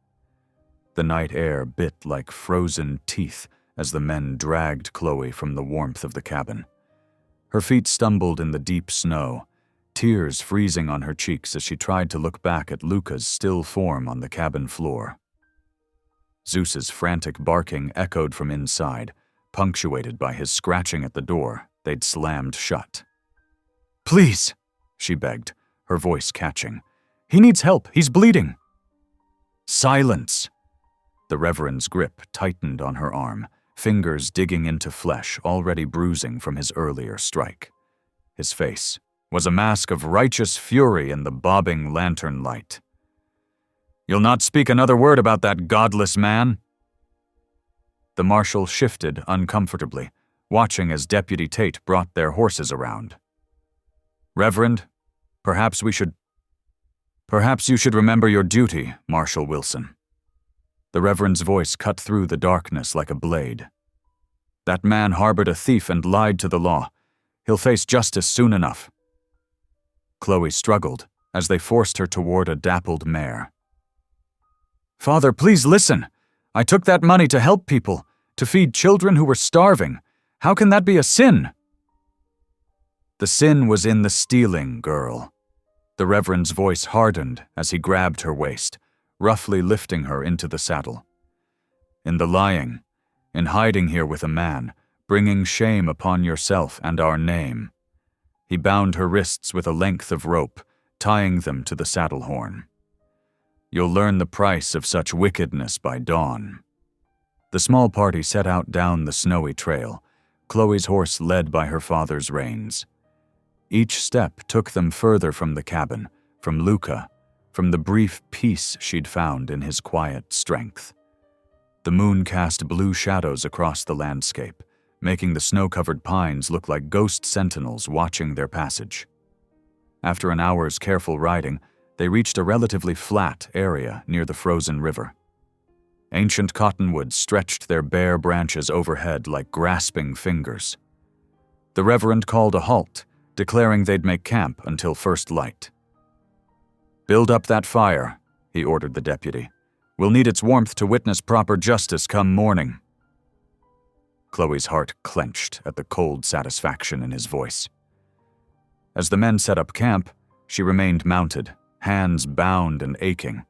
The night air bit like frozen teeth as the men dragged Chloe from the warmth of the cabin. Her feet stumbled in the deep snow, tears freezing on her cheeks as she tried to look back at Luca's still form on the cabin floor. Zeus's frantic barking echoed from inside, punctuated by his scratching at the door they'd slammed shut. "Please," she begged, her voice catching. "He needs help. He's bleeding." "Silence!" The Reverend's grip tightened on her arm, fingers digging into flesh already bruising from his earlier strike. His face was a mask of righteous fury in the bobbing lantern light. "You'll not speak another word about that godless man?" The marshal shifted uncomfortably, watching as Deputy Tate brought their horses around. "Reverend, perhaps you should remember your duty, Marshal Wilson." The Reverend's voice cut through the darkness like a blade. "That man harbored a thief and lied to the law. He'll face justice soon enough." Chloe struggled as they forced her toward a dappled mare. "Father, please listen. I took that money to help people, to feed children who were starving. How can that be a sin?" "The sin was in the stealing, girl." The Reverend's voice hardened as he grabbed her waist, roughly lifting her into the saddle. "In the lying, in hiding here with a man, bringing shame upon yourself and our name." He bound her wrists with a length of rope, tying them to the saddle horn. "You'll learn the price of such wickedness by dawn." The small party set out down the snowy trail, Chloe's horse led by her father's reins. Each step took them further from the cabin, from Luca, from the brief peace she'd found in his quiet strength. The moon cast blue shadows across the landscape, making the snow-covered pines look like ghost sentinels watching their passage. After an hour's careful riding, They reached a relatively flat area near the frozen river. Ancient cottonwoods stretched their bare branches overhead like grasping fingers. The Reverend called a halt, declaring they'd make camp until first light. "Build up that fire," he ordered the deputy. "We'll need its warmth to witness proper justice come morning." Chloe's heart clenched at the cold satisfaction in his voice. As the men set up camp, she remained mounted, hands bound and aching.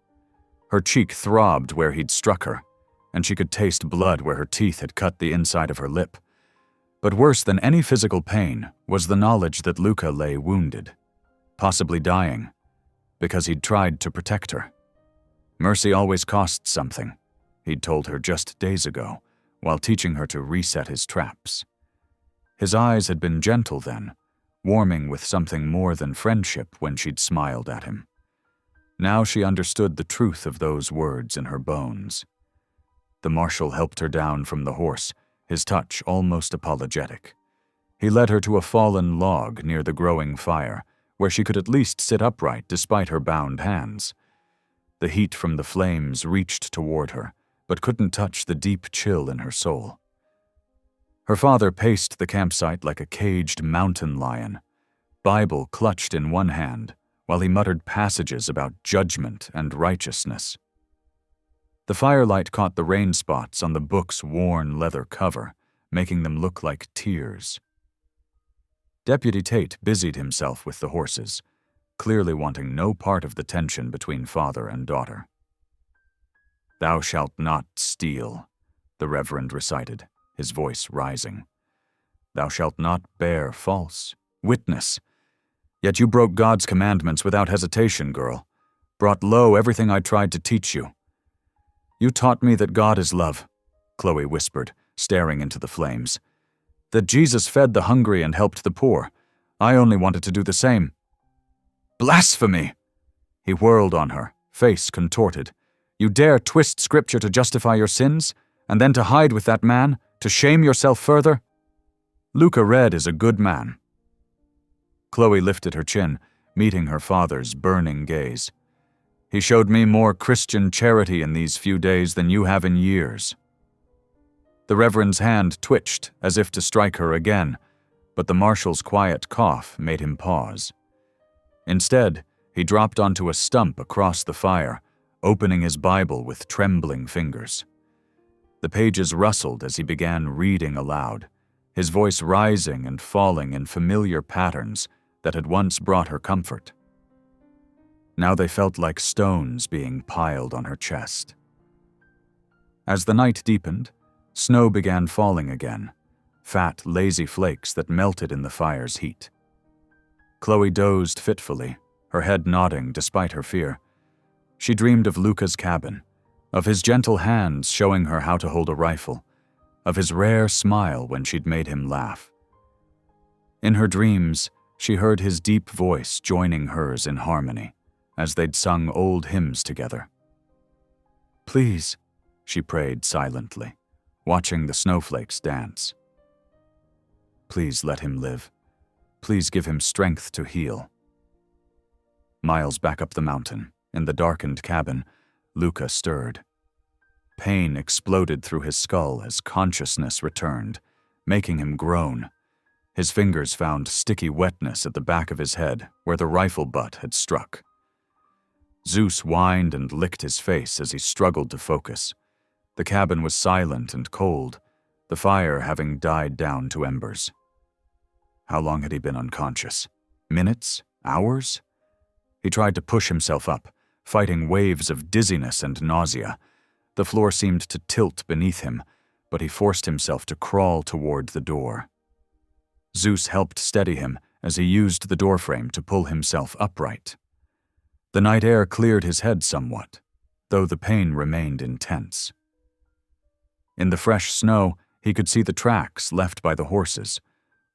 Her cheek throbbed where he'd struck her, and she could taste blood where her teeth had cut the inside of her lip. But worse than any physical pain was the knowledge that Luca lay wounded, possibly dying, because he'd tried to protect her. Mercy always costs something, he'd told her just days ago, while teaching her to reset his traps. His eyes had been gentle then, warming with something more than friendship when she'd smiled at him. Now she understood the truth of those words in her bones. The marshal helped her down from the horse, his touch almost apologetic. He led her to a fallen log near the growing fire, where she could at least sit upright despite her bound hands. The heat from the flames reached toward her, but couldn't touch the deep chill in her soul. Her father paced the campsite like a caged mountain lion, Bible clutched in one hand, while he muttered passages about judgment and righteousness. The firelight caught the rain spots on the book's worn leather cover, making them look like tears. Deputy Tate busied himself with the horses, clearly wanting no part of the tension between father and daughter. "Thou shalt not steal," the Reverend recited, his voice rising. "Thou shalt not bear false witness. Yet you broke God's commandments without hesitation, girl, brought low everything I tried to teach you." "You taught me that God is love," Chloe whispered, staring into the flames. "That Jesus fed the hungry and helped the poor. I only wanted to do the same." "Blasphemy!" He whirled on her, face contorted. "You dare twist scripture to justify your sins, and then to hide with that man, to shame yourself further?" "Luca Red is a good man." Chloe lifted her chin, meeting her father's burning gaze. "He showed me more Christian charity in these few days than you have in years." The Reverend's hand twitched as if to strike her again, but the marshal's quiet cough made him pause. Instead, he dropped onto a stump across the fire, opening his Bible with trembling fingers. The pages rustled as he began reading aloud, his voice rising and falling in familiar patterns that had once brought her comfort. Now they felt like stones being piled on her chest. As the night deepened, snow began falling again, fat, lazy flakes that melted in the fire's heat. Chloe dozed fitfully, her head nodding despite her fear. She dreamed of Luca's cabin, of his gentle hands showing her how to hold a rifle, of his rare smile when she'd made him laugh. In her dreams, she heard his deep voice joining hers in harmony, as they'd sung old hymns together. "Please," she prayed silently, watching the snowflakes dance. "Please let him live. Please give him strength to heal." Miles back up the mountain, in the darkened cabin, Luca stirred. Pain exploded through his skull as consciousness returned, making him groan. His fingers found sticky wetness at the back of his head where the rifle butt had struck. Zeus whined and licked his face as he struggled to focus. The cabin was silent and cold, the fire having died down to embers. How long had he been unconscious? Minutes? Hours? He tried to push himself up, fighting waves of dizziness and nausea. The floor seemed to tilt beneath him, but he forced himself to crawl toward the door. Zeus helped steady him as he used the doorframe to pull himself upright. The night air cleared his head somewhat, though the pain remained intense. In the fresh snow, he could see the tracks left by the horses,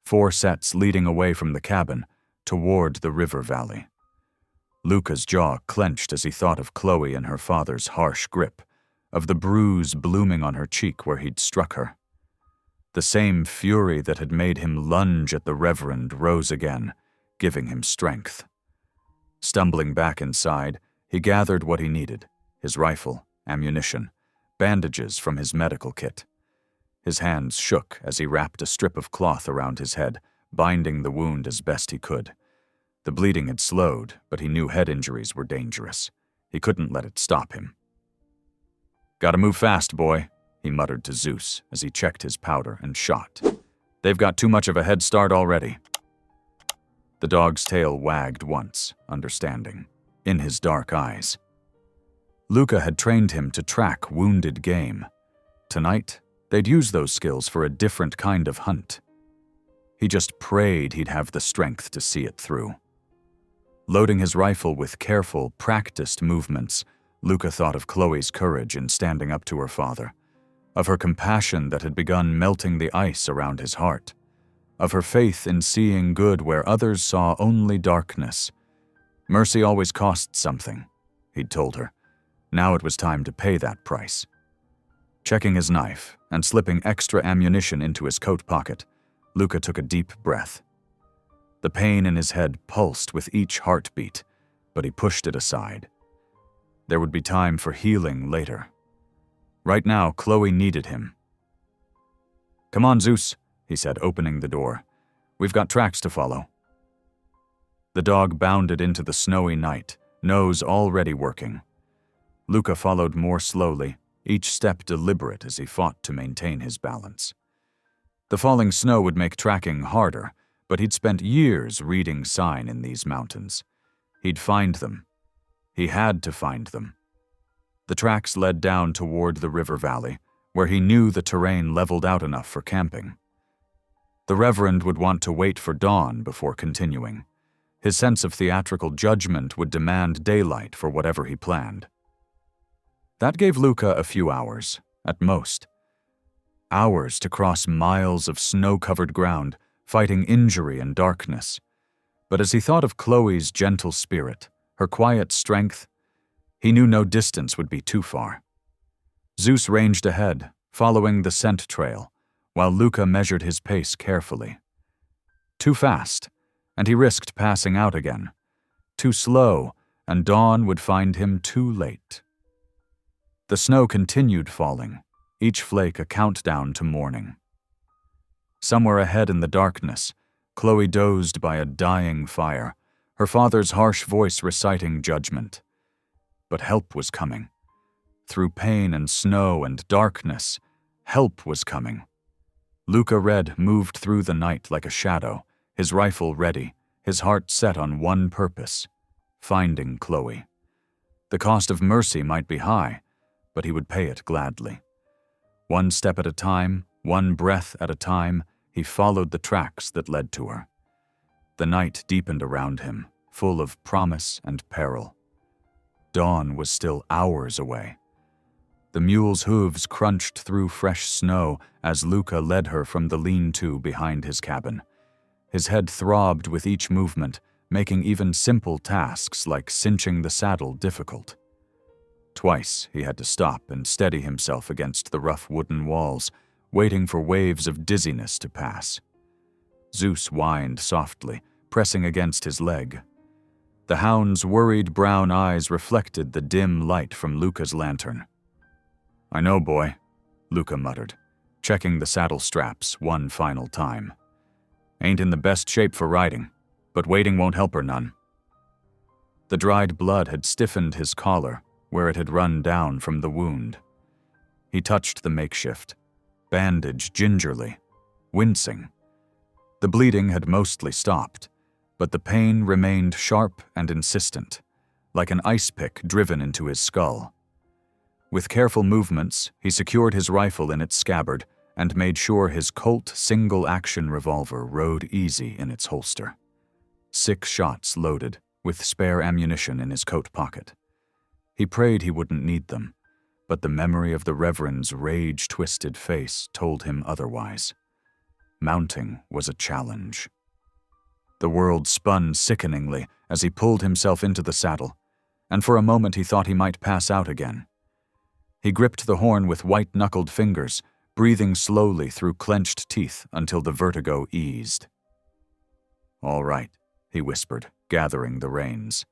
4 sets leading away from the cabin, toward the river valley. Luca's jaw clenched as he thought of Chloe and her father's harsh grip, of the bruise blooming on her cheek where he'd struck her. The same fury that had made him lunge at the Reverend rose again, giving him strength. Stumbling back inside, he gathered what he needed: his rifle, ammunition, bandages from his medical kit. His hands shook as he wrapped a strip of cloth around his head, binding the wound as best he could. The bleeding had slowed, but he knew head injuries were dangerous. He couldn't let it stop him. "Gotta move fast, boy," he muttered to Zeus as he checked his powder and shot. "They've got too much of a head start already." The dog's tail wagged once, understanding, in his dark eyes. Luca had trained him to track wounded game. Tonight, they'd use those skills for a different kind of hunt. He just prayed he'd have the strength to see it through. Loading his rifle with careful, practiced movements, Luca thought of Chloe's courage in standing up to her father, of her compassion that had begun melting the ice around his heart, of her faith in seeing good where others saw only darkness. Mercy always costs something, he'd told her. Now it was time to pay that price. Checking his knife and slipping extra ammunition into his coat pocket, Luca took a deep breath. The pain in his head pulsed with each heartbeat, but he pushed it aside. There would be time for healing later. Right now, Chloe needed him. "Come on, Zeus," he said, opening the door. "We've got tracks to follow." The dog bounded into the snowy night, nose already working. Luca followed more slowly, each step deliberate as he fought to maintain his balance. The falling snow would make tracking harder, but he'd spent years reading sign in these mountains. He'd find them. He had to find them. The tracks led down toward the river valley, where he knew the terrain leveled out enough for camping. The Reverend would want to wait for dawn before continuing. His sense of theatrical judgment would demand daylight for whatever he planned. That gave Luca a few hours, at most. Hours to cross miles of snow-covered ground, fighting injury and darkness. But as he thought of Chloe's gentle spirit, her quiet strength, he knew no distance would be too far. Zeus ranged ahead, following the scent trail, while Luca measured his pace carefully. Too fast, and he risked passing out again. Too slow, and dawn would find him too late. The snow continued falling, each flake a countdown to morning. Somewhere ahead in the darkness, Chloe dozed by a dying fire, her father's harsh voice reciting judgment. But help was coming. Through pain and snow and darkness, help was coming. Luca Red moved through the night like a shadow, his rifle ready, his heart set on one purpose: finding Chloe. The cost of mercy might be high, but he would pay it gladly. One step at a time, one breath at a time, he followed the tracks that led to her. The night deepened around him, full of promise and peril. Dawn was still hours away. The mule's hooves crunched through fresh snow as Luca led her from the lean-to behind his cabin. His head throbbed with each movement, making even simple tasks like cinching the saddle difficult. Twice he had to stop and steady himself against the rough wooden walls, waiting for waves of dizziness to pass. Zeus whined softly, pressing against his leg. The hound's worried brown eyes reflected the dim light from Luca's lantern. "I know, boy," Luca muttered, checking the saddle straps one final time. "Ain't in the best shape for riding, but waiting won't help her none." The dried blood had stiffened his collar, where it had run down from the wound. He touched the makeshift, bandage gingerly, wincing. The bleeding had mostly stopped, but the pain remained sharp and insistent, like an ice pick driven into his skull. With careful movements, he secured his rifle in its scabbard and made sure his Colt single-action revolver rode easy in its holster. 6 shots loaded, with spare ammunition in his coat pocket. He prayed he wouldn't need them, but the memory of the Reverend's rage-twisted face told him otherwise. Mounting was a challenge. The world spun sickeningly as he pulled himself into the saddle, and for a moment he thought he might pass out again. He gripped the horn with white-knuckled fingers, breathing slowly through clenched teeth until the vertigo eased. "All right," he whispered, gathering the reins.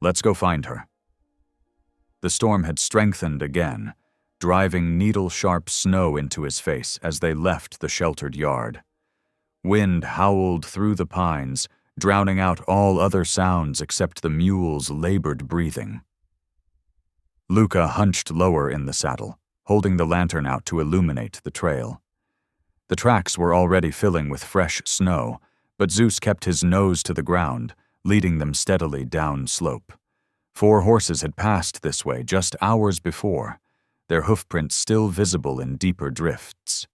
Let's go find her. The storm had strengthened again, driving needle-sharp snow into his face as they left the sheltered yard. Wind howled through the pines, drowning out all other sounds except the mule's labored breathing. Luca hunched lower in the saddle, holding the lantern out to illuminate the trail. The tracks were already filling with fresh snow, but Zeus kept his nose to the ground, leading them steadily down slope. 4 horses had passed this way just hours before, their hoofprints still visible in deeper drifts.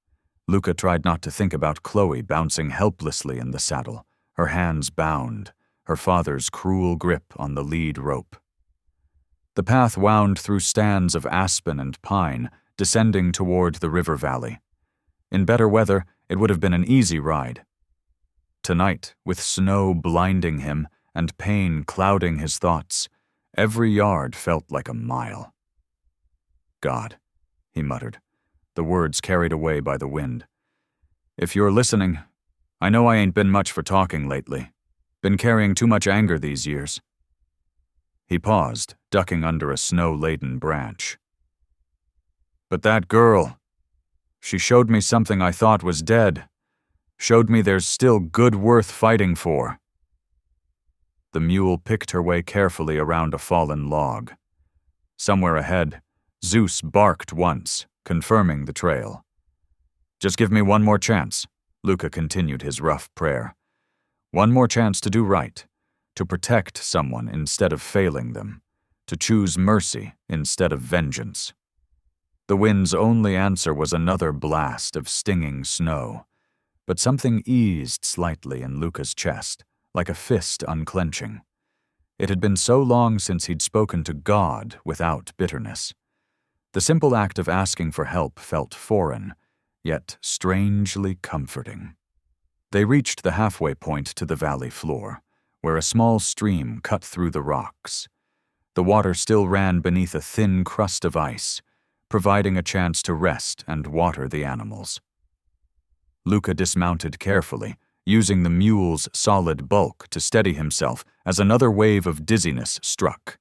Luca tried not to think about Chloe bouncing helplessly in the saddle, her hands bound, her father's cruel grip on the lead rope. The path wound through stands of aspen and pine, descending toward the river valley. In better weather, it would have been an easy ride. Tonight, with snow blinding him and pain clouding his thoughts, every yard felt like a mile. God, he muttered, the words carried away by the wind. If you're listening, I know I ain't been much for talking lately. Been carrying too much anger these years. He paused, ducking under a snow-laden branch. But that girl, she showed me something I thought was dead. Showed me there's still good worth fighting for. The mule picked her way carefully around a fallen log. Somewhere ahead, Zeus barked once, confirming the trail. Just give me one more chance, Luca continued his rough prayer. One more chance to do right, to protect someone instead of failing them, to choose mercy instead of vengeance. The wind's only answer was another blast of stinging snow, but something eased slightly in Luca's chest, like a fist unclenching. It had been so long since he'd spoken to God without bitterness. The simple act of asking for help felt foreign, yet strangely comforting. They reached the halfway point to the valley floor, where a small stream cut through the rocks. The water still ran beneath a thin crust of ice, providing a chance to rest and water the animals. Luca dismounted carefully, using the mule's solid bulk to steady himself as another wave of dizziness struck.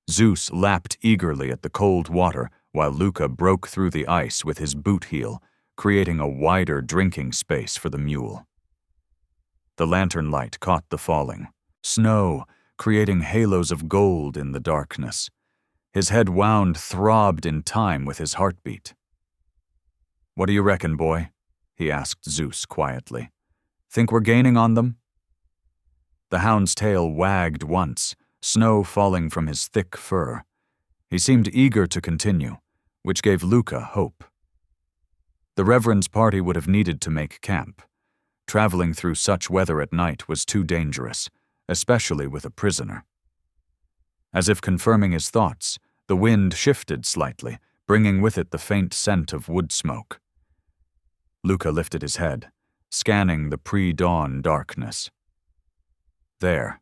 Zeus lapped eagerly at the cold water while Luca broke through the ice with his boot heel, creating a wider drinking space for the mule. The lantern light caught the falling snow, creating halos of gold in the darkness. His head wound throbbed in time with his heartbeat. "What do you reckon, boy?" he asked Zeus quietly. "Think we're gaining on them?" The hound's tail wagged once, snow falling from his thick fur. He seemed eager to continue, which gave Luca hope. The Reverend's party would have needed to make camp. Traveling through such weather at night was too dangerous, especially with a prisoner. As if confirming his thoughts, the wind shifted slightly, bringing with it the faint scent of wood smoke. Luca lifted his head, scanning the pre-dawn darkness. There,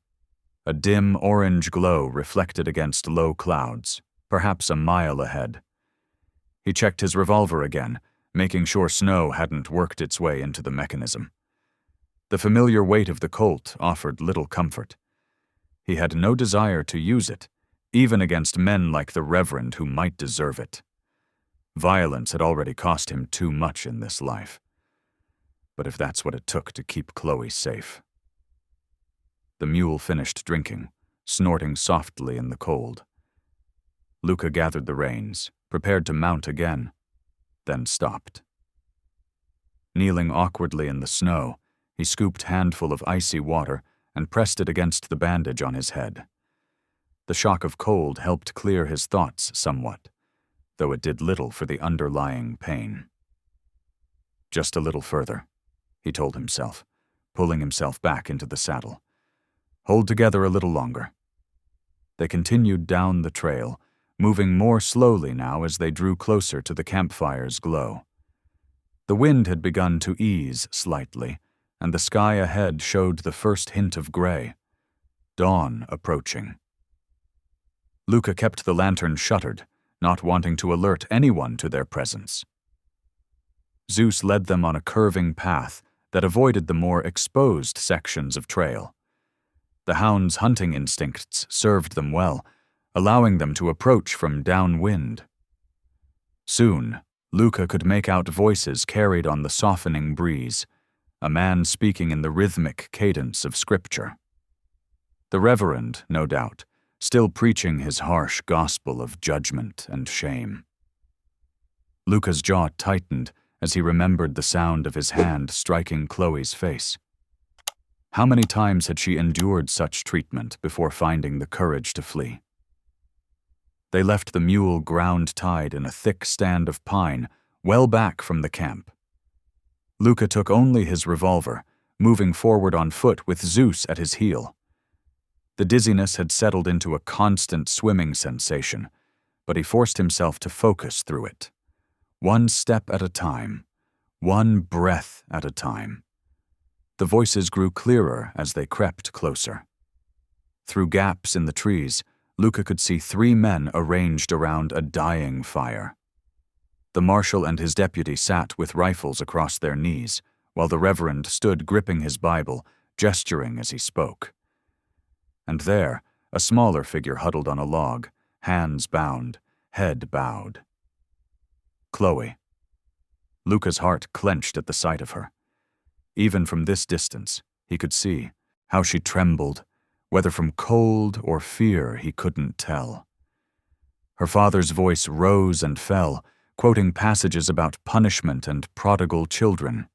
a dim orange glow reflected against low clouds, perhaps a mile ahead. He checked his revolver again, making sure snow hadn't worked its way into the mechanism. The familiar weight of the Colt offered little comfort. He had no desire to use it, even against men like the Reverend who might deserve it. Violence had already cost him too much in this life. But if that's what it took to keep Chloe safe. The mule finished drinking, snorting softly in the cold. Luca gathered the reins, prepared to mount again, then stopped. Kneeling awkwardly in the snow, he scooped a handful of icy water and pressed it against the bandage on his head. The shock of cold helped clear his thoughts somewhat, though it did little for the underlying pain. Just a little further, he told himself, pulling himself back into the saddle. Hold together a little longer. They continued down the trail, moving more slowly now as they drew closer to the campfire's glow. The wind had begun to ease slightly, and the sky ahead showed the first hint of gray. Dawn approaching. Luca kept the lantern shuttered, not wanting to alert anyone to their presence. Zeus led them on a curving path that avoided the more exposed sections of trail. The hound's hunting instincts served them well, allowing them to approach from downwind. Soon, Luca could make out voices carried on the softening breeze, a man speaking in the rhythmic cadence of Scripture. The Reverend, no doubt, still preaching his harsh gospel of judgment and shame. Luca's jaw tightened as he remembered the sound of his hand striking Chloe's face. How many times had she endured such treatment before finding the courage to flee? They left the mule ground tied in a thick stand of pine, well back from the camp. Luca took only his revolver, moving forward on foot with Zeus at his heel. The dizziness had settled into a constant swimming sensation, but he forced himself to focus through it. One step at a time, one breath at a time. The voices grew clearer as they crept closer. Through gaps in the trees, Luca could see 3 men arranged around a dying fire. The marshal and his deputy sat with rifles across their knees, while the Reverend stood gripping his Bible, gesturing as he spoke. And there, a smaller figure huddled on a log, hands bound, head bowed. Chloe. Luca's heart clenched at the sight of her. Even from this distance, he could see how she trembled, whether from cold or fear he couldn't tell. Her father's voice rose and fell, quoting passages about punishment and prodigal children.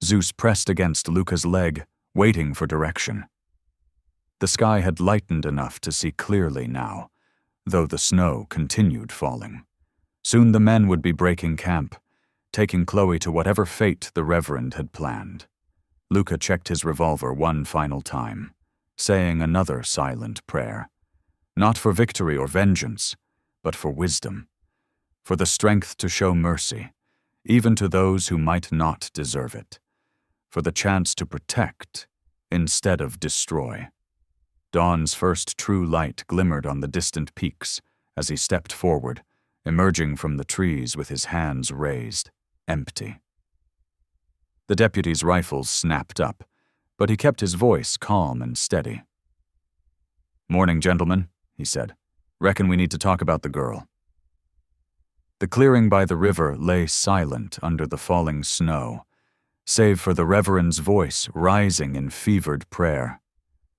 Zeus pressed against Luca's leg, waiting for direction. The sky had lightened enough to see clearly now, though the snow continued falling. Soon the men would be breaking camp, taking Chloe to whatever fate the Reverend had planned. Luca checked his revolver one final time, saying another silent prayer. Not for victory or vengeance, but for wisdom. For the strength to show mercy, even to those who might not deserve it. For the chance to protect instead of destroy. Dawn's first true light glimmered on the distant peaks as he stepped forward, emerging from the trees with his hands raised, empty. The deputy's rifles snapped up, but he kept his voice calm and steady. "Morning, gentlemen," he said. "Reckon we need to talk about the girl." The clearing by the river lay silent under the falling snow, save for the Reverend's voice rising in fevered prayer.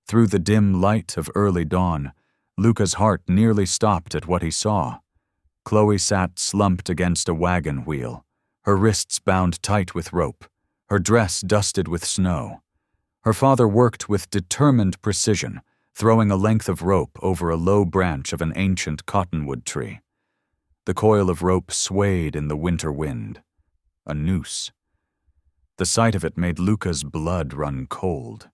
Through the dim light of early dawn, Luca's heart nearly stopped at what he saw. Chloe sat slumped against a wagon wheel, her wrists bound tight with rope, her dress dusted with snow. Her father worked with determined precision, throwing a length of rope over a low branch of an ancient cottonwood tree. The coil of rope swayed in the winter wind. A noose. The sight of it made Luca's blood run cold.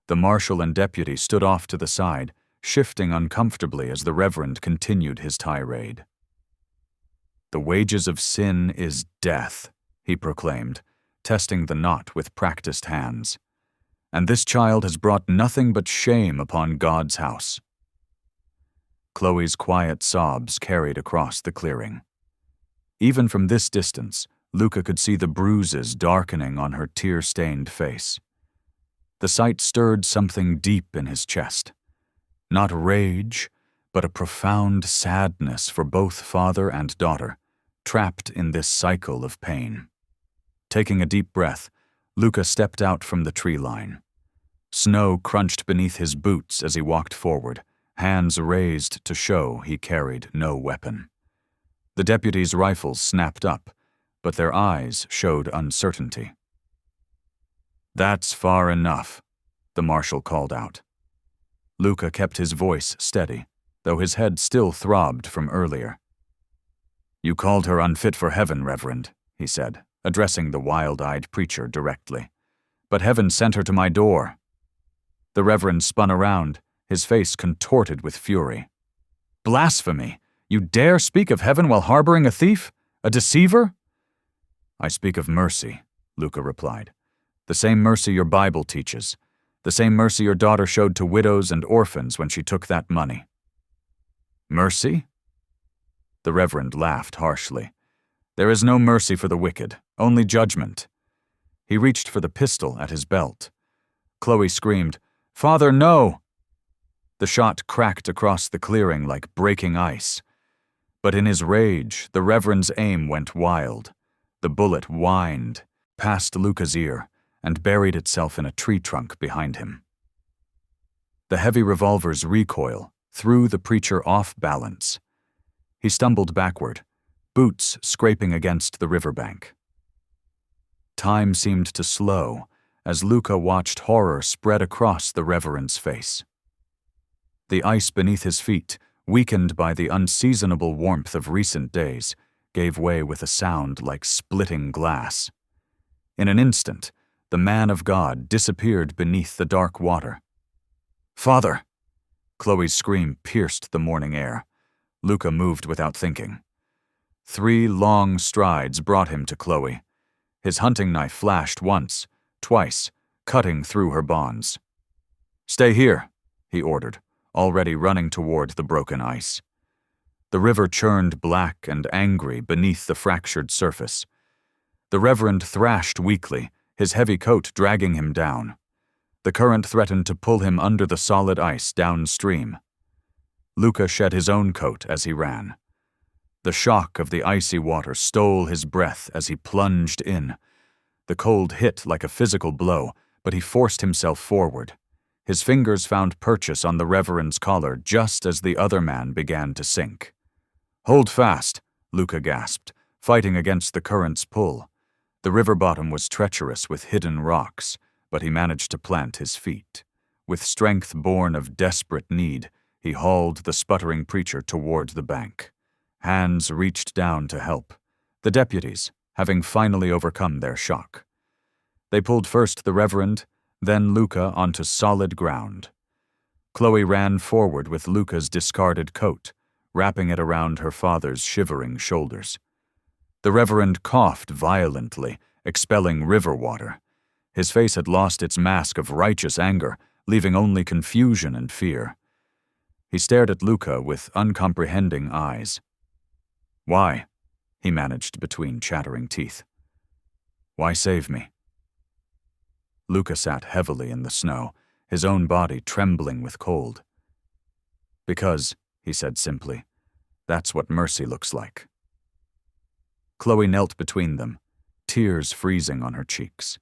The marshal and deputy stood off to the side, shifting uncomfortably as the Reverend continued his tirade. "The wages of sin is death," he proclaimed, testing the knot with practiced hands. "And this child has brought nothing but shame upon God's house." Chloe's quiet sobs carried across the clearing. Even from this distance, Luca could see the bruises darkening on her tear-stained face. The sight stirred something deep in his chest. Not rage, but a profound sadness for both father and daughter, trapped in this cycle of pain. Taking a deep breath, Luca stepped out from the tree line. Snow crunched beneath his boots as he walked forward, hands raised to show he carried no weapon. The deputy's rifles snapped up, but their eyes showed uncertainty. "That's far enough," the marshal called out. Luca kept his voice steady, though his head still throbbed from earlier. "You called her unfit for heaven, Reverend," he said, addressing the wild-eyed preacher directly. "But heaven sent her to my door." The Reverend spun around, his face contorted with fury. "Blasphemy! You dare speak of heaven while harboring a thief? A deceiver?" "I speak of mercy," Luca replied. "The same mercy your Bible teaches. The same mercy your daughter showed to widows and orphans when she took that money." "Mercy?" The Reverend laughed harshly. "There is no mercy for the wicked, only judgment." He reached for the pistol at his belt. Chloe screamed, Father, no! The shot cracked across the clearing like breaking ice. But in his rage, the Reverend's aim went wild. The bullet whined, past Luca's ear, and buried itself in a tree trunk behind him. The heavy revolver's recoil threw the preacher off balance. He stumbled backward, boots scraping against the riverbank. Time seemed to slow as Luca watched horror spread across the Reverend's face. The ice beneath his feet, weakened by the unseasonable warmth of recent days, gave way with a sound like splitting glass. In an instant, the man of God disappeared beneath the dark water. "Father!" Chloe's scream pierced the morning air. Luca moved without thinking. 3 long strides brought him to Chloe. His hunting knife flashed once, twice, cutting through her bonds. "Stay here," he ordered, already running toward the broken ice. The river churned black and angry beneath the fractured surface. The Reverend thrashed weakly, his heavy coat dragging him down. The current threatened to pull him under the solid ice downstream. Luca shed his own coat as he ran. The shock of the icy water stole his breath as he plunged in. The cold hit like a physical blow, but he forced himself forward. His fingers found purchase on the Reverend's collar just as the other man began to sink. "Hold fast," Luca gasped, fighting against the current's pull. The river bottom was treacherous with hidden rocks, but he managed to plant his feet. With strength born of desperate need, he hauled the sputtering preacher toward the bank. Hands reached down to help, the deputies having finally overcome their shock. They pulled first the Reverend, then Luca onto solid ground. Chloe ran forward with Luca's discarded coat, wrapping it around her father's shivering shoulders. The Reverend coughed violently, expelling river water. His face had lost its mask of righteous anger, leaving only confusion and fear. He stared at Luca with uncomprehending eyes. "Why?" he managed between chattering teeth. "Why save me?" Luca sat heavily in the snow, his own body trembling with cold. "Because," he said simply, "that's what mercy looks like." Chloe knelt between them, tears freezing on her cheeks.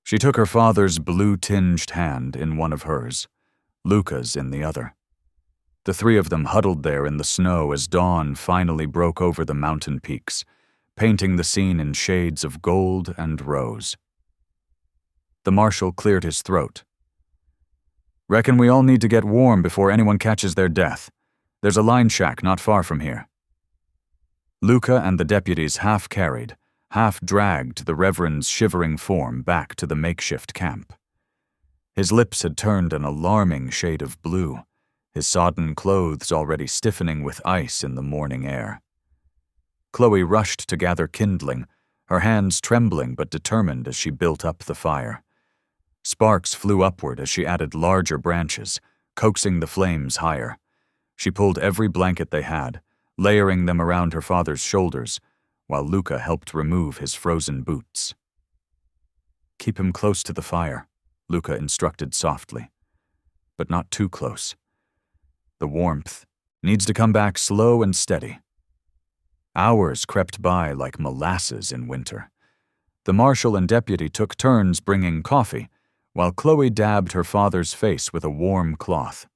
She took her father's blue-tinged hand in one of hers, Luca's in the other. The 3 of them huddled there in the snow as dawn finally broke over the mountain peaks, painting the scene in shades of gold and rose. The marshal cleared his throat. "Reckon we all need to get warm before anyone catches their death. There's a line shack not far from here." Luca and the deputies half-carried, half-dragged the Reverend's shivering form back to the makeshift camp. His lips had turned an alarming shade of blue, his sodden clothes already stiffening with ice in the morning air. Chloe rushed to gather kindling, her hands trembling but determined as she built up the fire. Sparks flew upward as she added larger branches, coaxing the flames higher. She pulled every blanket they had, layering them around her father's shoulders, while Luca helped remove his frozen boots. "Keep him close to the fire," Luca instructed softly. "But not too close. The warmth needs to come back slow and steady." Hours crept by like molasses in winter. The marshal and deputy took turns bringing coffee, while Chloe dabbed her father's face with a warm cloth.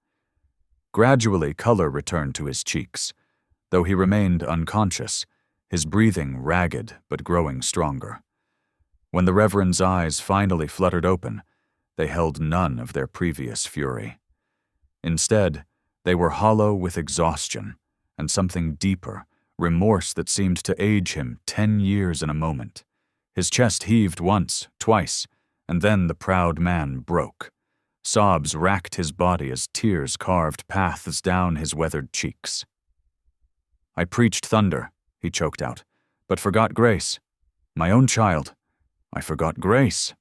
Gradually, color returned to his cheeks. Though he remained unconscious, his breathing ragged but growing stronger. When the Reverend's eyes finally fluttered open, they held none of their previous fury. Instead, they were hollow with exhaustion and something deeper, remorse that seemed to age him 10 years in a moment. His chest heaved once, twice, and then the proud man broke. Sobs racked his body as tears carved paths down his weathered cheeks. "I preached thunder," he choked out, "but forgot grace. My own child. I forgot grace."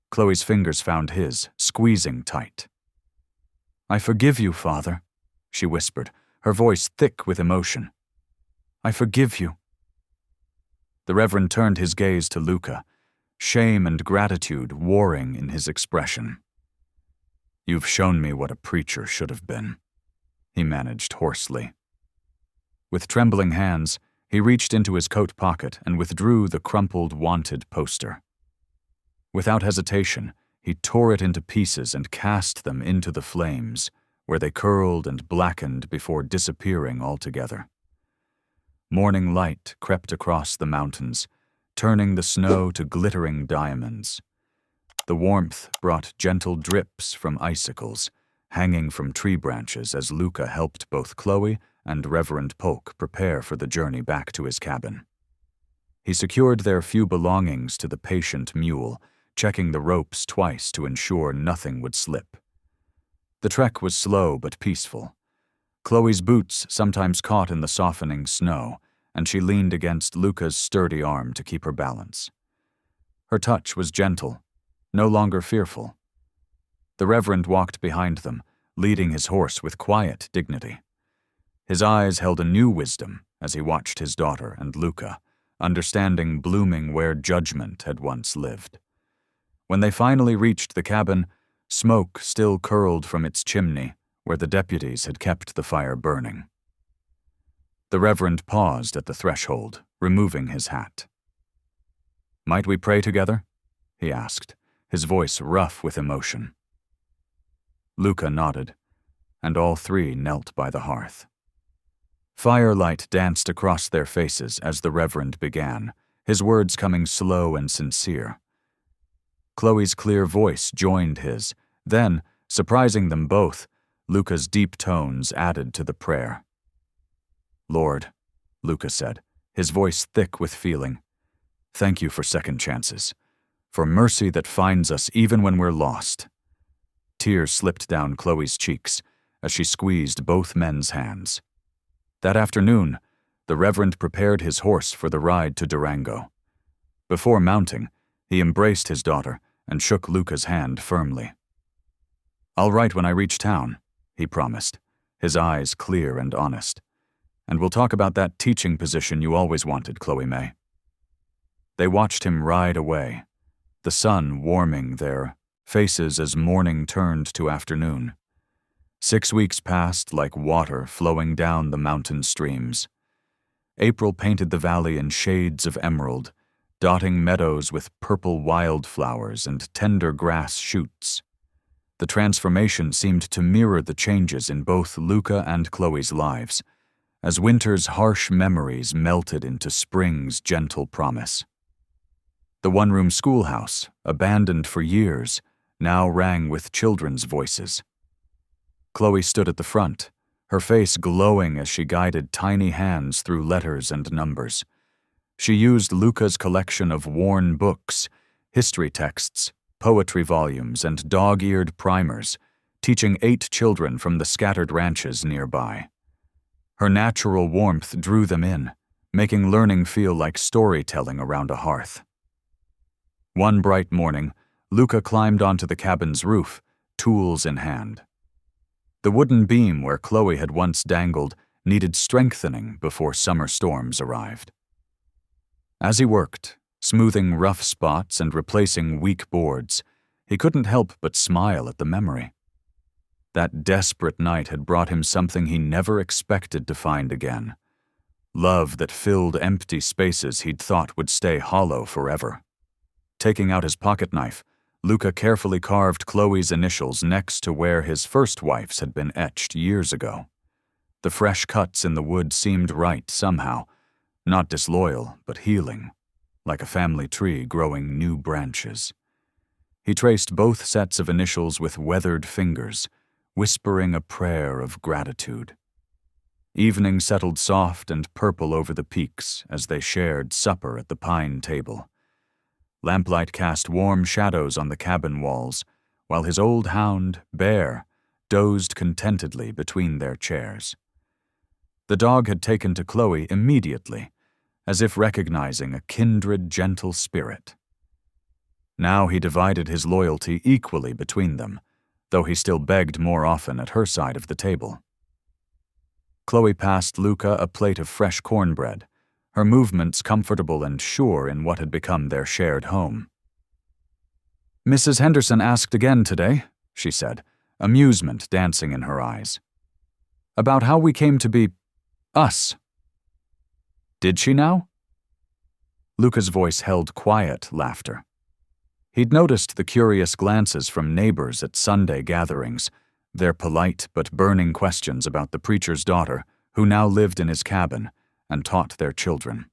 Chloe's fingers found his, squeezing tight. "I forgive you, Father," she whispered, her voice thick with emotion. "I forgive you." The Reverend turned his gaze to Luca, shame and gratitude warring in his expression. "You've shown me what a preacher should have been," he managed hoarsely. With trembling hands, he reached into his coat pocket and withdrew the crumpled wanted poster. Without hesitation, he tore it into pieces and cast them into the flames, where they curled and blackened before disappearing altogether. Morning light crept across the mountains, turning the snow to glittering diamonds. The warmth brought gentle drips from icicles, hanging from tree branches as Luca helped both Chloe and Reverend Polk prepare for the journey back to his cabin. He secured their few belongings to the patient mule, checking the ropes twice to ensure nothing would slip. The trek was slow but peaceful. Chloe's boots sometimes caught in the softening snow, and she leaned against Luca's sturdy arm to keep her balance. Her touch was gentle, no longer fearful. The Reverend walked behind them, leading his horse with quiet dignity. His eyes held a new wisdom as he watched his daughter and Luca, understanding blooming where judgment had once lived. When they finally reached the cabin, smoke still curled from its chimney where the deputies had kept the fire burning. The Reverend paused at the threshold, removing his hat. "Might we pray together?" he asked, his voice rough with emotion. Luca nodded, and all three knelt by the hearth. Firelight danced across their faces as the Reverend began, his words coming slow and sincere. Chloe's clear voice joined his. Then, surprising them both, Luca's deep tones added to the prayer. "Lord," Luca said, his voice thick with feeling, "thank you for second chances, for mercy that finds us even when we're lost." Tears slipped down Chloe's cheeks as she squeezed both men's hands. That afternoon, the Reverend prepared his horse for the ride to Durango. Before mounting, he embraced his daughter and shook Luca's hand firmly. "I'll write when I reach town," he promised, his eyes clear and honest. "And we'll talk about that teaching position you always wanted, Chloe May." They watched him ride away, the sun warming their faces as morning turned to afternoon. 6 weeks passed like water flowing down the mountain streams. April painted the valley in shades of emerald, dotting meadows with purple wildflowers and tender grass shoots. The transformation seemed to mirror the changes in both Luca and Chloe's lives, as winter's harsh memories melted into spring's gentle promise. The one-room schoolhouse, abandoned for years, now rang with children's voices. Chloe stood at the front, her face glowing as she guided tiny hands through letters and numbers. She used Luca's collection of worn books, history texts, poetry volumes, and dog-eared primers, teaching 8 children from the scattered ranches nearby. Her natural warmth drew them in, making learning feel like storytelling around a hearth. One bright morning, Luca climbed onto the cabin's roof, tools in hand. The wooden beam where Chloe had once dangled needed strengthening before summer storms arrived. As he worked, smoothing rough spots and replacing weak boards, he couldn't help but smile at the memory. That desperate night had brought him something he never expected to find again. Love that filled empty spaces he'd thought would stay hollow forever. Taking out his pocket knife, Luca carefully carved Chloe's initials next to where his first wife's had been etched years ago. The fresh cuts in the wood seemed right somehow, not disloyal, but healing, like a family tree growing new branches. He traced both sets of initials with weathered fingers, whispering a prayer of gratitude. Evening settled soft and purple over the peaks as they shared supper at the pine table. Lamplight cast warm shadows on the cabin walls, while his old hound, Bear, dozed contentedly between their chairs. The dog had taken to Chloe immediately, as if recognizing a kindred, gentle spirit. Now he divided his loyalty equally between them, though he still begged more often at her side of the table. Chloe passed Luca a plate of fresh cornbread, her movements comfortable and sure in what had become their shared home. "Mrs. Henderson asked again today," she said, amusement dancing in her eyes. About how we came to be us. Did she now? Luca's voice held quiet laughter. He'd noticed the curious glances from neighbors at Sunday gatherings, their polite but burning questions about the preacher's daughter, who now lived in his cabin and taught their children.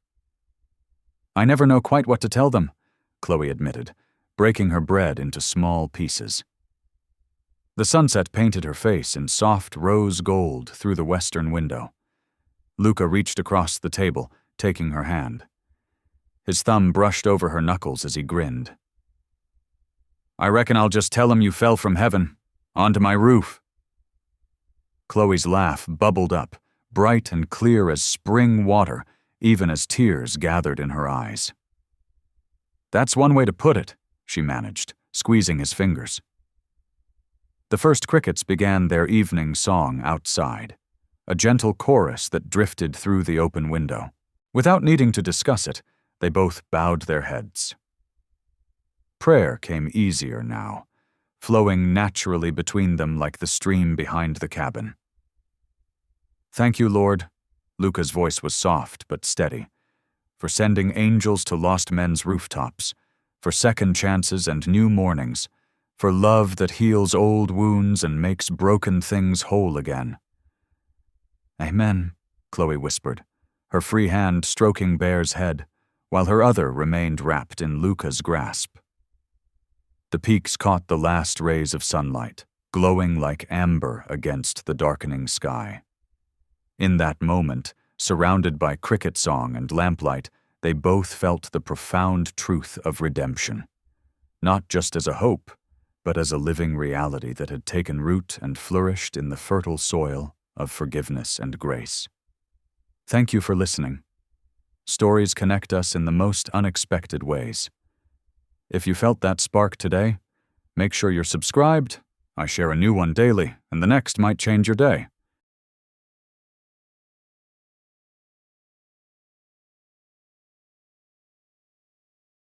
I never know quite what to tell them, Chloe admitted, breaking her bread into small pieces. The sunset painted her face in soft rose gold through the western window. Luca reached across the table, taking her hand. His thumb brushed over her knuckles as he grinned. I reckon I'll just tell him you fell from heaven, onto my roof. Chloe's laugh bubbled up, bright and clear as spring water, even as tears gathered in her eyes. That's one way to put it, she managed, squeezing his fingers. The first crickets began their evening song outside, a gentle chorus that drifted through the open window. Without needing to discuss it, they both bowed their heads. Prayer came easier now, flowing naturally between them like the stream behind the cabin. Thank you, Lord, Luca's voice was soft but steady, for sending angels to lost men's rooftops, for second chances and new mornings, for love that heals old wounds and makes broken things whole again. Amen, Chloe whispered, her free hand stroking Bear's head, while her other remained wrapped in Luca's grasp. The peaks caught the last rays of sunlight, glowing like amber against the darkening sky. In that moment, surrounded by cricket song and lamplight, they both felt the profound truth of redemption, not just as a hope, but as a living reality that had taken root and flourished in the fertile soil of forgiveness and grace. Thank you for listening. Stories connect us in the most unexpected ways. If you felt that spark today, make sure you're subscribed. I share a new one daily, and the next might change your day.